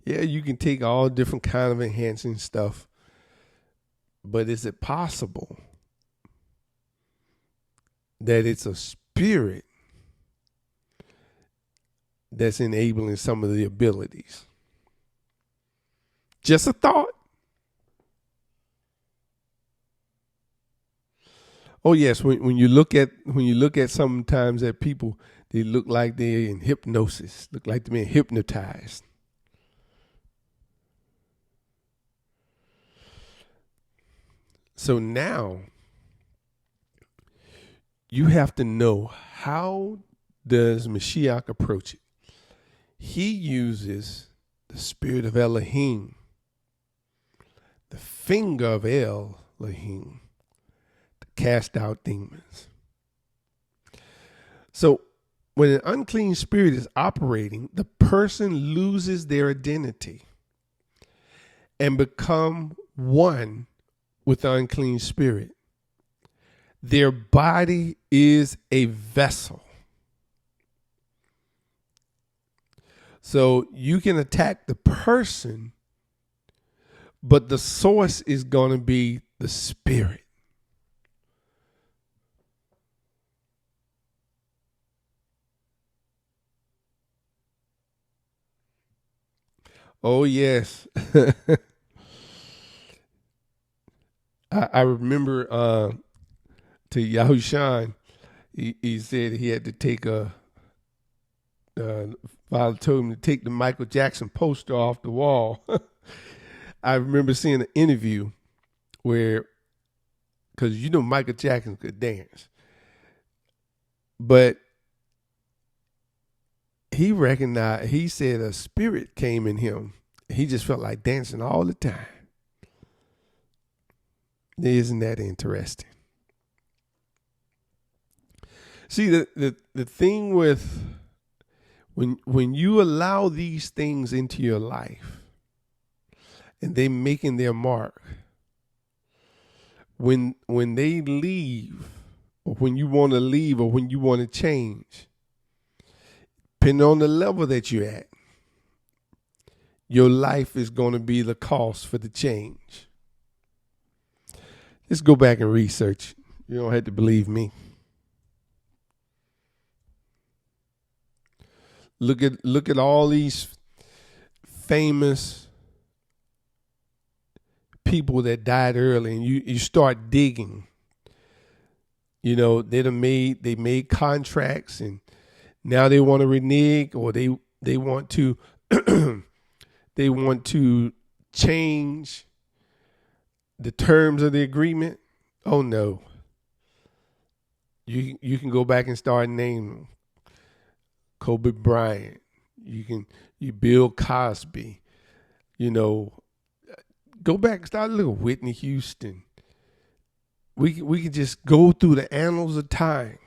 Yeah, you can take all different kind of enhancing stuff, but is it possible that it's a spirit that's enabling some of the abilities? Just a thought. Oh yes, when you look at sometimes at people, they look like they're in hypnosis, look like they're being hypnotized. So now you have to know, how does Mashiach approach it? He uses the spirit of Elohim, the finger of Elohim, to cast out demons. So when an unclean spirit is operating, the person loses their identity and become one with the unclean spirit. Their body is a vessel. So you can attack the person, but the source is going to be the spirit. Oh, yes. I remember to Yahushan, he said he had to take father told him to take the Michael Jackson poster off the wall. I remember seeing an interview where, because Michael Jackson could dance, but he said a spirit came in him. He just felt like dancing all the time. Isn't that interesting? See, the thing with when you allow these things into your life and they making their mark, when they leave, or when you want to leave, or when you want to change, depending on the level that you're at, your life is going to be the cost for the change. Let's go back and research. You don't have to believe me. Look at all these famous people that died early, and you start digging. They made contracts, and now they want to renege, or they want to they want to change the terms of the agreement. Oh no. You can go back and start naming Kobe Bryant. You Bill Cosby. Go back and start looking at Whitney Houston. We can just go through the annals of time.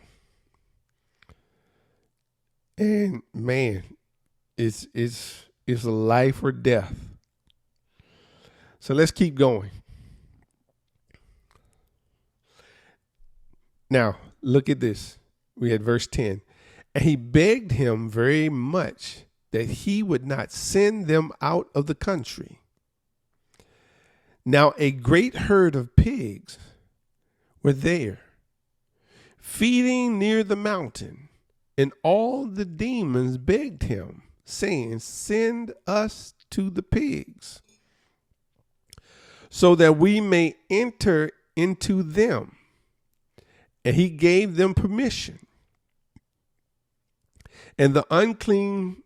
And man, it's a life or death. So let's keep going. Now, look at this. We had verse 10. And he begged him very much that he would not send them out of the country. Now, a great herd of pigs were there, feeding near the mountain, and all the demons begged him, saying, send us to the pigs, so that we may enter into them. And he gave them permission. And the unclean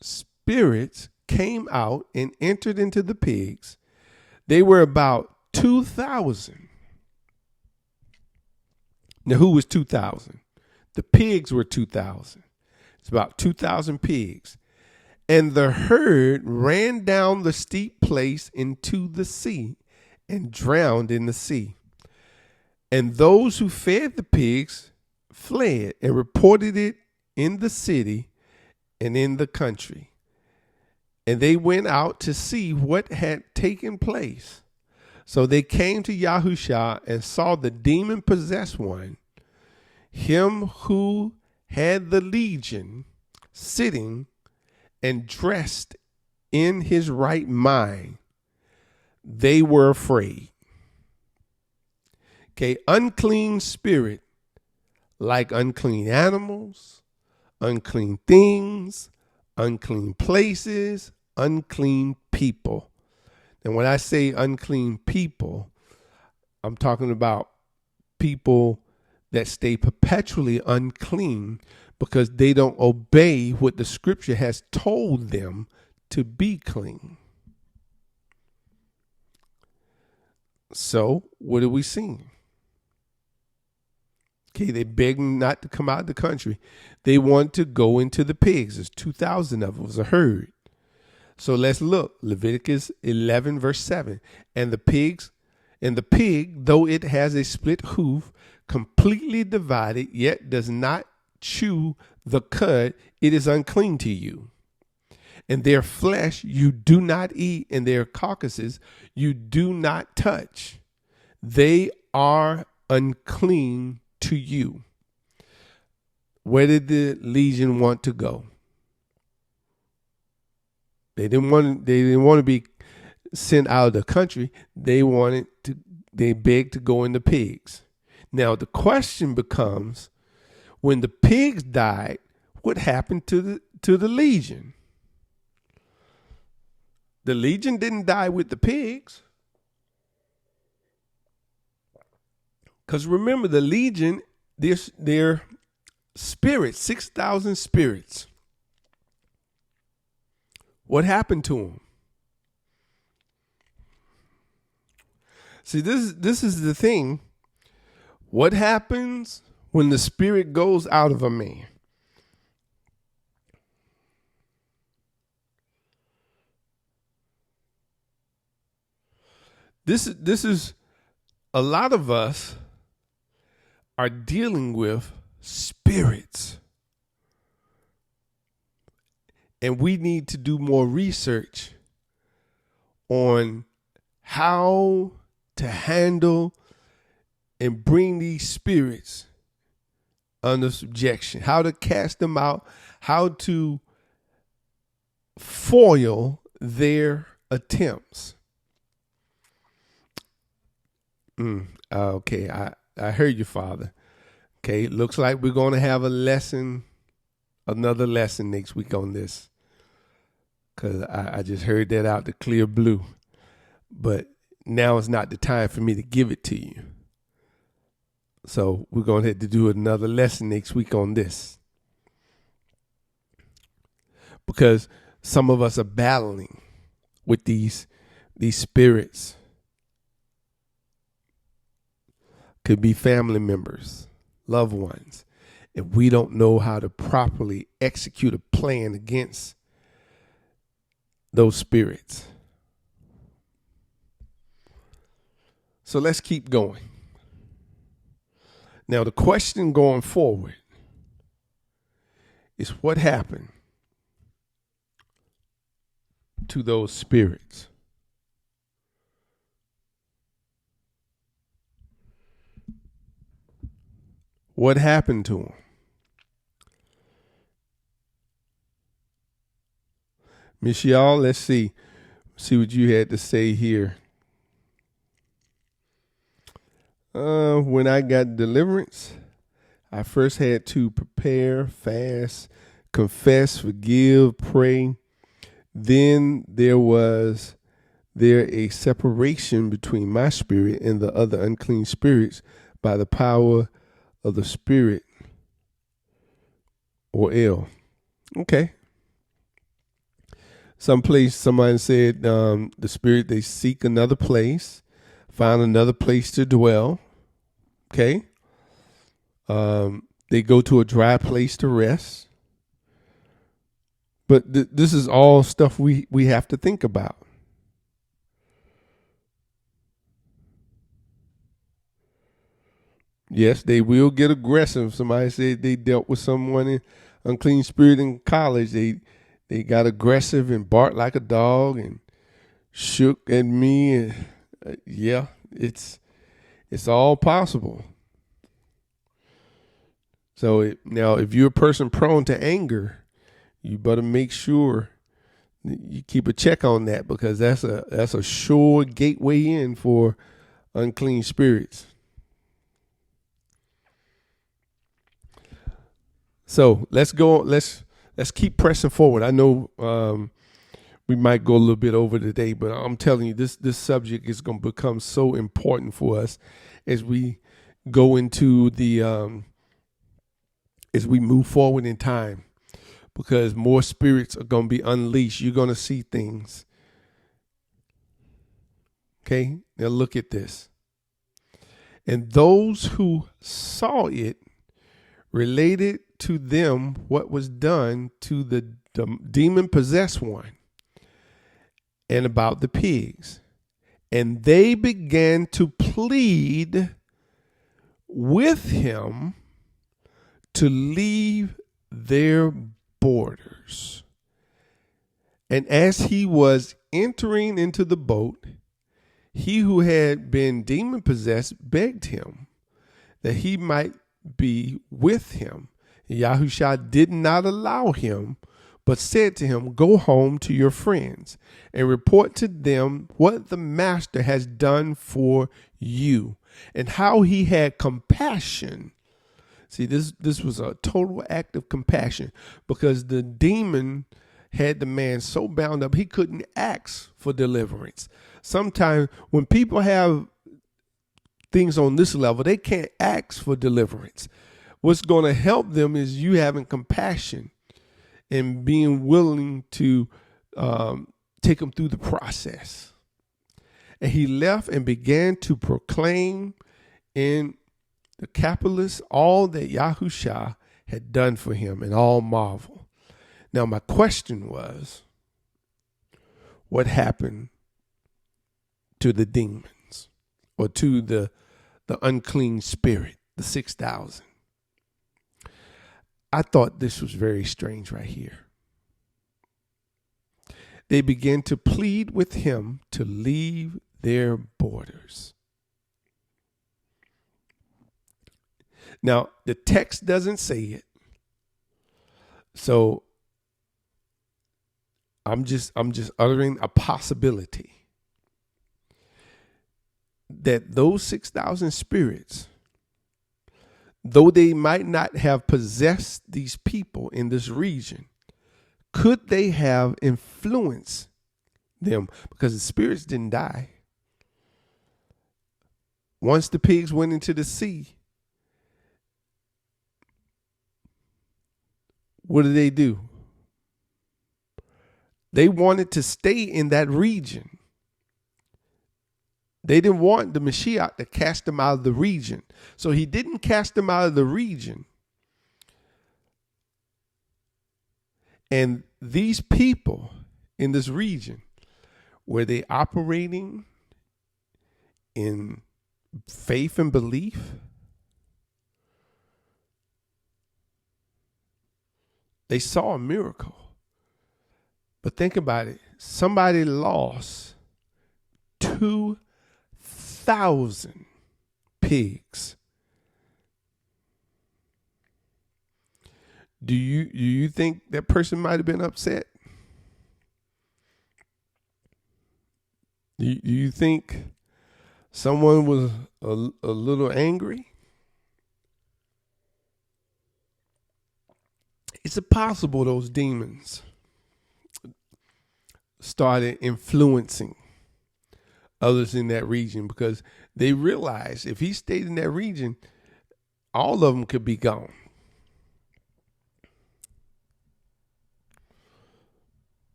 spirits came out and entered into the pigs. They were about 2,000. Now, who was 2,000? The pigs were 2,000. It's about 2,000 pigs. And the herd ran down the steep place into the sea and drowned in the sea. And those who fed the pigs fled and reported it in the city and in the country. And they went out to see what had taken place. So they came to Yahusha and saw the demon-possessed one, him who had the legion, sitting and dressed in his right mind. They were afraid. Okay, unclean spirit, like unclean animals, unclean things, unclean places, unclean people. And when I say unclean people, I'm talking about people that stay perpetually unclean because they don't obey what the scripture has told them to be clean. So, what are we seeing? Okay, they begging not to come out of the country. They want to go into the pigs. There's 2,000 of them. It was a herd. So let's look. Leviticus 11, verse 7. And the pig, though it has a split hoof, completely divided, yet does not chew the cud, it is unclean to you. And their flesh you do not eat, and their carcasses you do not touch. They are unclean to you. Where did the legion want to go? They didn't want to be sent out of the country. They begged to go in the pigs. Now the question becomes, when the pigs died, what happened to the legion? The legion didn't die with the pigs. Because remember, the legion, their spirits, 6,000 spirits. What happened to them? See, this is the thing. What happens when the spirit goes out of a man? This is a lot of us are dealing with spirits. And we need to do more research on how to handle and bring these spirits under subjection, how to cast them out, how to foil their attempts. Okay, I heard you, Father. Okay, looks like we're going to have another lesson next week on this, because I just heard that out the clear blue. But now is not the time for me to give it to you. So we're going to have to do another lesson next week on this, because some of us are battling with these spirits. Could be family members, loved ones, and we don't know how to properly execute a plan against those spirits. So let's keep going. Now, the question going forward is, what happened to those spirits? What happened to them? Miss Y'all, let's see what you had to say here. When I got deliverance, I first had to prepare, fast, confess, forgive, pray. Then there a separation between my spirit and the other unclean spirits by the power of the spirit, or L. Okay. Somebody said the spirit, they seek another place, find another place to dwell. Okay. They go to a dry place to rest. But this is all stuff we have to think about. Yes, they will get aggressive. Somebody said they dealt with someone in unclean spirit in college. They got aggressive and barked like a dog and shook at me. And yeah, it's all possible. So now, if you're a person prone to anger, you better make sure you keep a check on that, because that's a sure gateway in for unclean spirits. So let's go. Let's keep pressing forward. I know we might go a little bit over today, but I'm telling you, this subject is going to become so important for us as we go into as we move forward in time, because more spirits are going to be unleashed. You're going to see things. Okay, now look at this. And those who saw it related to them what was done to the demon-possessed one and about the pigs. And they began to plead with him to leave their borders. And as he was entering into the boat, he who had been demon-possessed begged him that he might be with him. Yahushua did not allow him, but said to him, "Go home to your friends and report to them what the master has done for you and how he had compassion." See, this was a total act of compassion, because the demon had the man so bound up he couldn't ask for deliverance. Sometimes when people have things on this level, they can't ask for deliverance. What's going to help them is you having compassion and being willing to take them through the process. And he left and began to proclaim in the Decapolis all that Yahusha had done for him, and all marvel. Now, my question was, what happened to the demons, or to the unclean spirit, the 6,000? I thought this was very strange right here. They began to plead with him to leave their borders. Now, the text doesn't say it, so I'm just uttering a possibility that those 6,000 spirits, though they might not have possessed these people in this region, could they have influenced them? Because the spirits didn't die. Once the pigs went into the sea, what did they do? They wanted to stay in that region. They didn't want the Mashiach to cast them out of the region. So he didn't cast them out of the region. And these people in this region, were they operating in faith and belief? They saw a miracle. But think about it. Somebody lost 2,000 pigs. Do you think that person might have been upset? Do you think someone was a little angry? It's possible those demons started influencing others in that region, because they realized if he stayed in that region, all of them could be gone.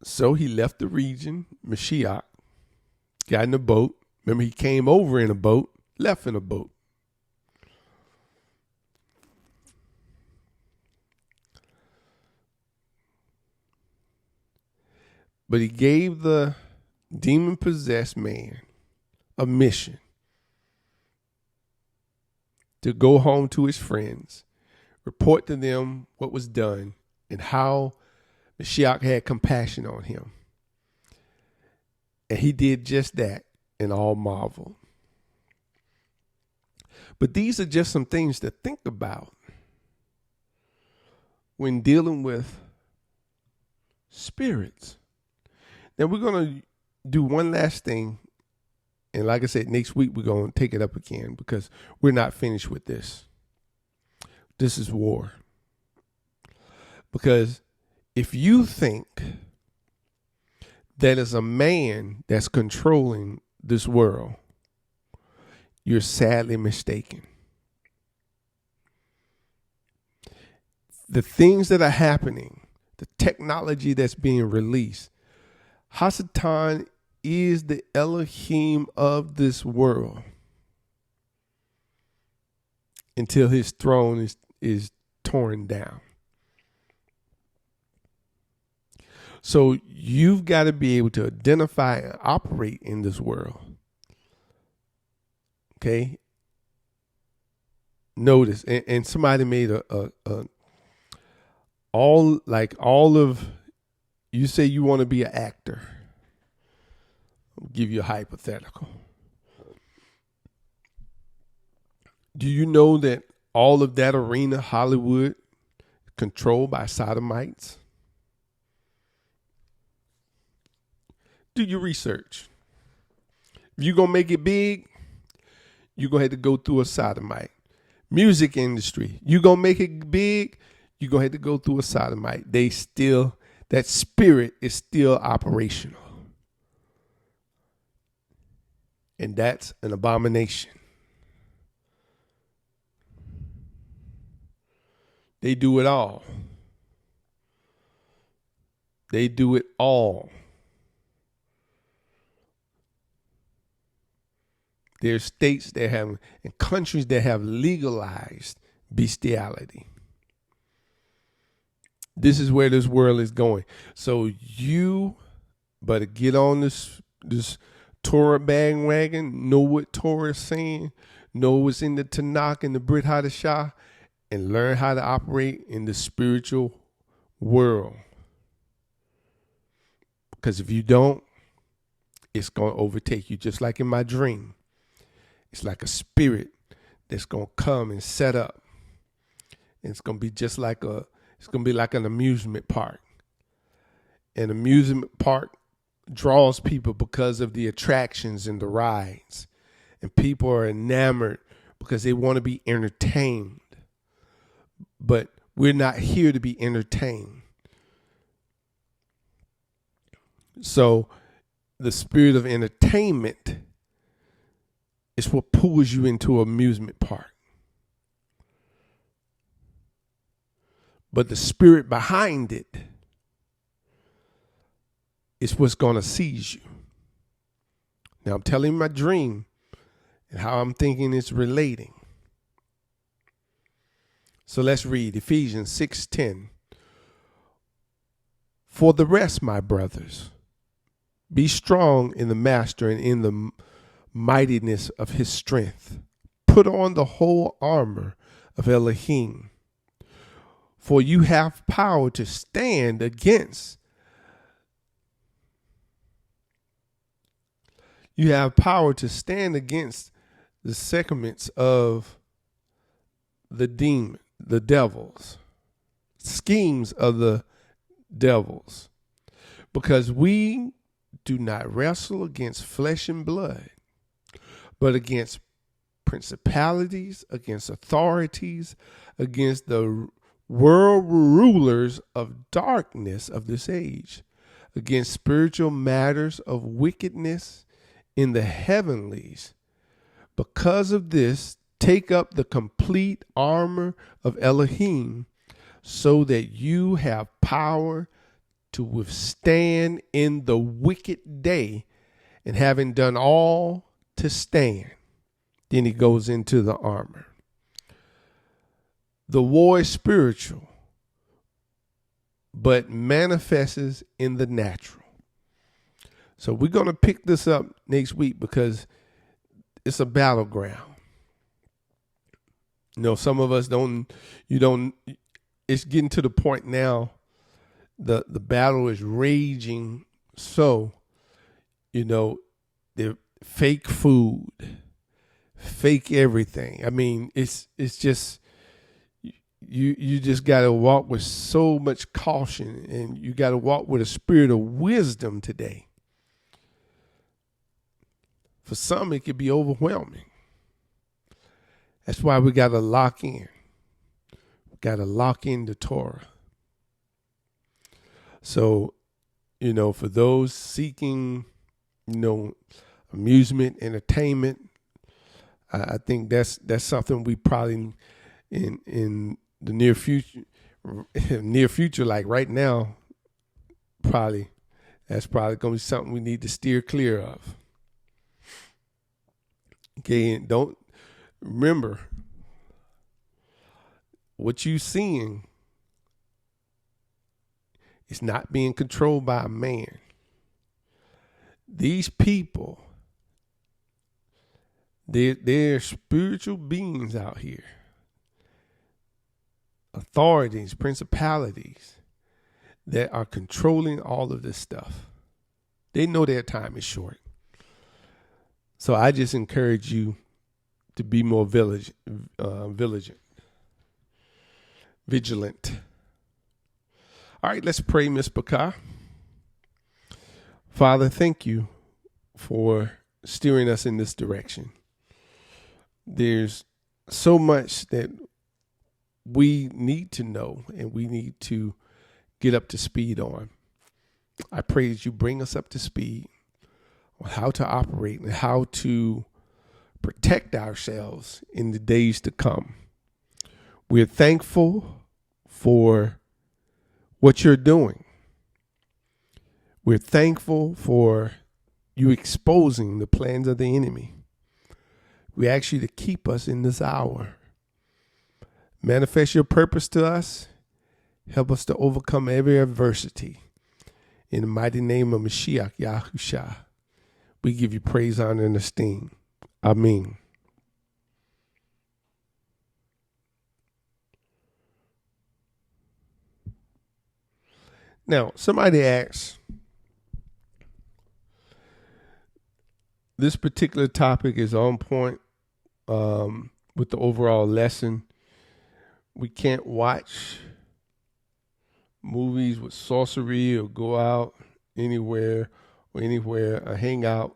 So he left the region. Mashiach got in a boat. Remember, he came over in a boat, left in a boat. But he gave the demon-possessed man a mission to go home to his friends, report to them what was done, and how Mashiach had compassion on him. And he did just that, and all marvel. But these are just some things to think about when dealing with spirits. Now we're going to do one last thing. And like I said, next week we're going to take it up again, because we're not finished with this. This is war. Because if you think that it's a man that's controlling this world, you're sadly mistaken. The things that are happening, the technology that's being released, Hasatan is the Elohim of this world until his throne is torn down. So you've got to be able to identify and operate in this world. Okay? Notice, and somebody made you say you want to be an actor. I'll give you a hypothetical. Do you know that all of that arena, Hollywood, controlled by sodomites? do your research. If you're going to make it big, you're going to have to go through a sodomite. Music industry, you're going to make it big, you're going to have to go through a sodomite. That spirit is still operational. And that's an abomination. They do it all. They do it all. There's states that have, and countries that have legalized bestiality. This is where this world is going. So you better get on this Torah bandwagon, know what Torah is saying, know what's in the Tanakh and the Brit Hadashah, and learn how to operate in the spiritual world. Because if you don't, it's going to overtake you. Just like in my dream. It's like a spirit that's going to come and set up. And it's going to be like an amusement park. An amusement park draws people because of the attractions and the rides. And people are enamored because they want to be entertained. But we're not here to be entertained. So the spirit of entertainment is what pulls you into an amusement park. But the spirit behind it is what's going to seize you. Now I'm telling you my dream and how I'm thinking it's relating. So let's read Ephesians 6:10. For the rest, my brothers, be strong in the master and in the mightiness of his strength. Put on the whole armor of Elohim, for you have power to stand against. You have power to stand against the segments of the demon, the devils, schemes of the devils, because we do not wrestle against flesh and blood, but against principalities, against authorities, against the world rulers of darkness of this age, against spiritual matters of wickedness in the heavenlies. Because of this, take up the complete armor of Elohim, so that you have power to withstand in the wicked day, and having done all to stand. Then he goes into the armor. The war is spiritual, but manifests in the natural. So we're going to pick this up next week because it's a battleground. You know, some of us it's getting to the point now, the battle is raging. So, the fake food, fake everything. I mean, it's just, you just got to walk with so much caution, and you got to walk with a spirit of wisdom today. For some, it could be overwhelming. That's why we got to lock in. We got to lock in the Torah. So, for those seeking, amusement, entertainment, I think that's something we probably in the near future, like right now, that's probably going to be something we need to steer clear of. Okay, and don't remember what you seeing is not being controlled by a man. These people, they're spiritual beings out here. Authorities, principalities that are controlling all of this stuff. They know their time is short. So I just encourage you to be more vigilant. All right, let's pray, Miss Bakar. Father, thank you for steering us in this direction. There's so much that we need to know and we need to get up to speed on. I pray that you bring us up to speed on how to operate and how to protect ourselves in the days to come. We're thankful for what you're doing. We're thankful for you exposing the plans of the enemy. We ask you to keep us in this hour. Manifest your purpose to us. Help us to overcome every adversity. In the mighty name of Mashiach Yahushua, we give you praise, honor, and esteem. Amen. Now, somebody asks, this particular topic is on point with the overall lesson. We can't watch movies with sorcery or go out anywhere or hang out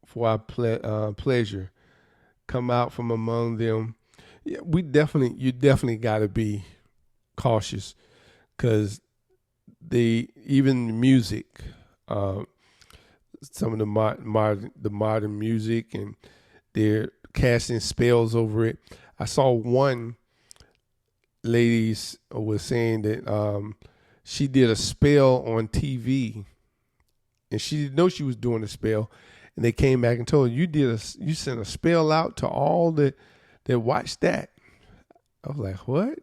for our pleasure. Come out from among them. Yeah, you definitely got to be cautious, because even music, some of the modern music, and they're casting spells over it. I saw one lady was saying that she did a spell on TV, and she didn't know she was doing a spell. And they came back and told her, you sent a spell out to all that watched that. I was like, what?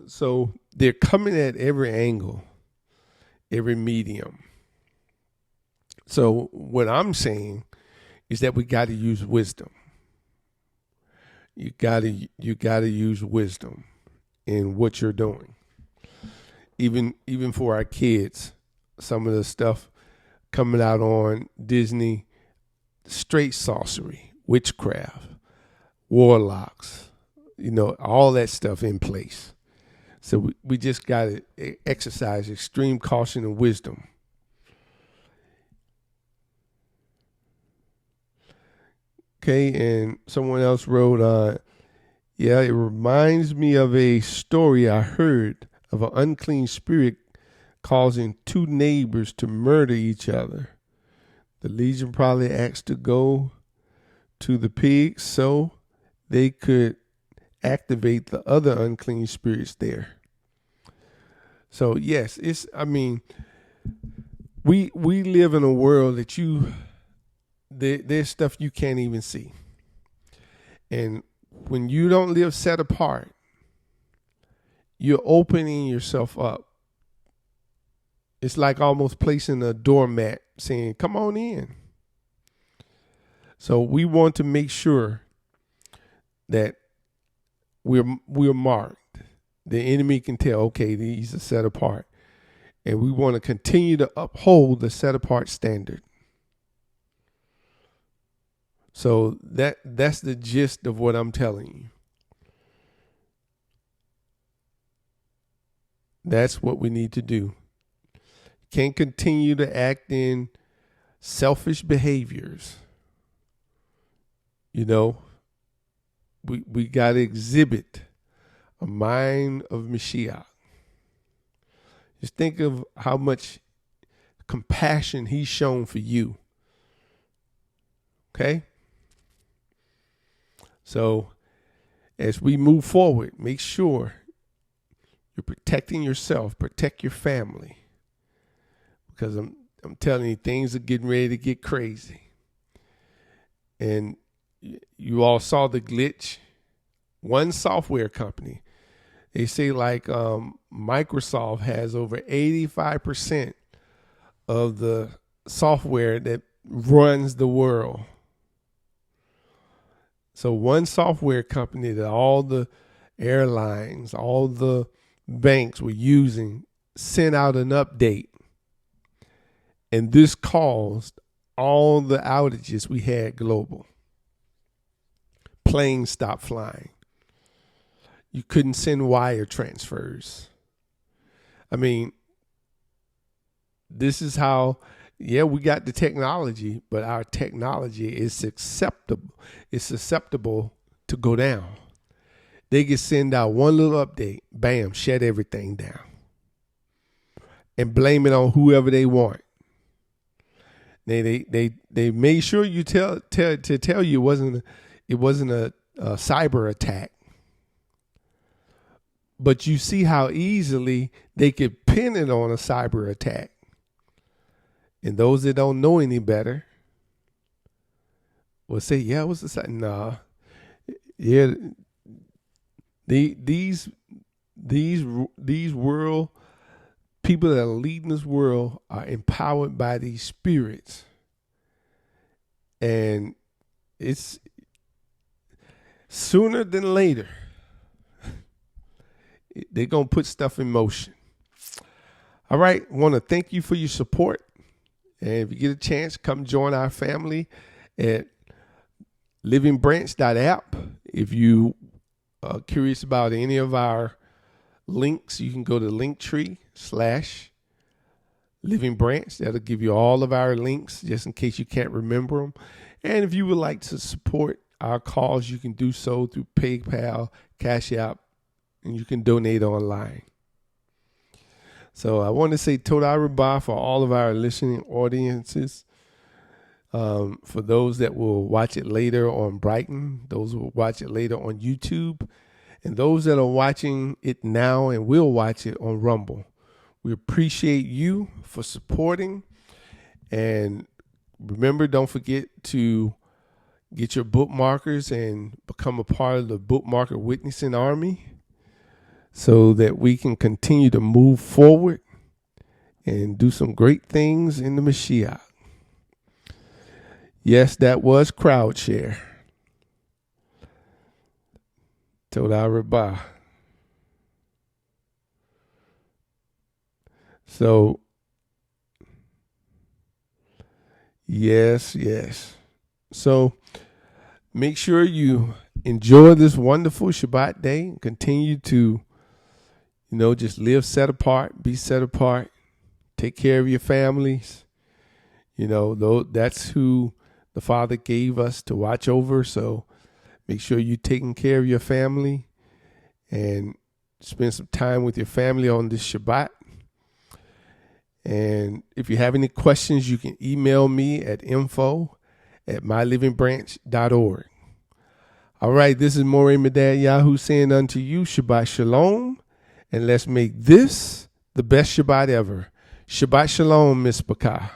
So they're coming at every angle, every medium. So what I'm saying is that we got to use wisdom. You got to use wisdom in what you're doing. Even for our kids, some of the stuff coming out on Disney, straight sorcery, witchcraft, warlocks, all that stuff in place. So we just got to exercise extreme caution and wisdom. Okay, and someone else wrote, it reminds me of a story I heard of an unclean spirit causing two neighbors to murder each other. The Legion probably asked to go to the pigs so they could activate the other unclean spirits there. So yes, we live in a world that there's stuff you can't even see. And when you don't live set apart, you're opening yourself up. It's like almost placing a doormat saying, come on in. So we want to make sure that we're marked. The enemy can tell, okay, these are set apart. And we want to continue to uphold the set apart standard. So that's the gist of what I'm telling you. That's what we need to do. Can't continue to act in selfish behaviors. We got to exhibit a mind of Mashiach. Just think of how much compassion he's shown for you. Okay? So as we move forward, make sure you're protecting yourself, protect your family. Because I'm telling you, things are getting ready to get crazy. And you all saw the glitch. One software company, they say Microsoft has over 85% of the software that runs the world. So one software company that all the airlines, all the banks were using sent out an update. And this caused all the outages we had global. Planes stopped flying. You couldn't send wire transfers. this is how, yeah, we got the technology, but our technology is acceptable. It's susceptible to go down. They can send out one little update, bam, shut everything down, and blame it on whoever they want. They made sure you tell you it wasn't a cyber attack. But you see how easily they could pin it on a cyber attack. And those that don't know any better will say, yeah, it was a cyber. Nah. Yeah. These world people that are leading this world are empowered by these spirits. And it's sooner than later, they're going to put stuff in motion. All right. I want to thank you for your support. And if you get a chance, come join our family at livingbranch.app. If you are curious about any of our links, you can go to Linktree/livingbranch. That'll give you all of our links just in case you can't remember them. And if you would like to support our cause, you can do so through PayPal, Cash App, and you can donate online. So I want to say Toda Rabah for all of our listening audiences. For those that will watch it later on Brighton, those who will watch it later on YouTube, and those that are watching it now and will watch it on Rumble. We appreciate you for supporting. And remember, don't forget to get your bookmarkers and become a part of the Bookmarker Witnessing Army, so that we can continue to move forward and do some great things in the Mashiach. Yes, that was crowd share. Toda Rabah. So, yes. So, make sure you enjoy this wonderful Shabbat day and continue to just live set apart, be set apart, take care of your families. That's who the Father gave us to watch over. So make sure you're taking care of your family and spend some time with your family on this Shabbat. And if you have any questions, you can email me at info@mylivingbranch.org. All right, this is Moreh Medad Yahoo saying unto you, Shabbat Shalom. And let's make this the best Shabbat ever. Shabbat Shalom, Miss Bakah.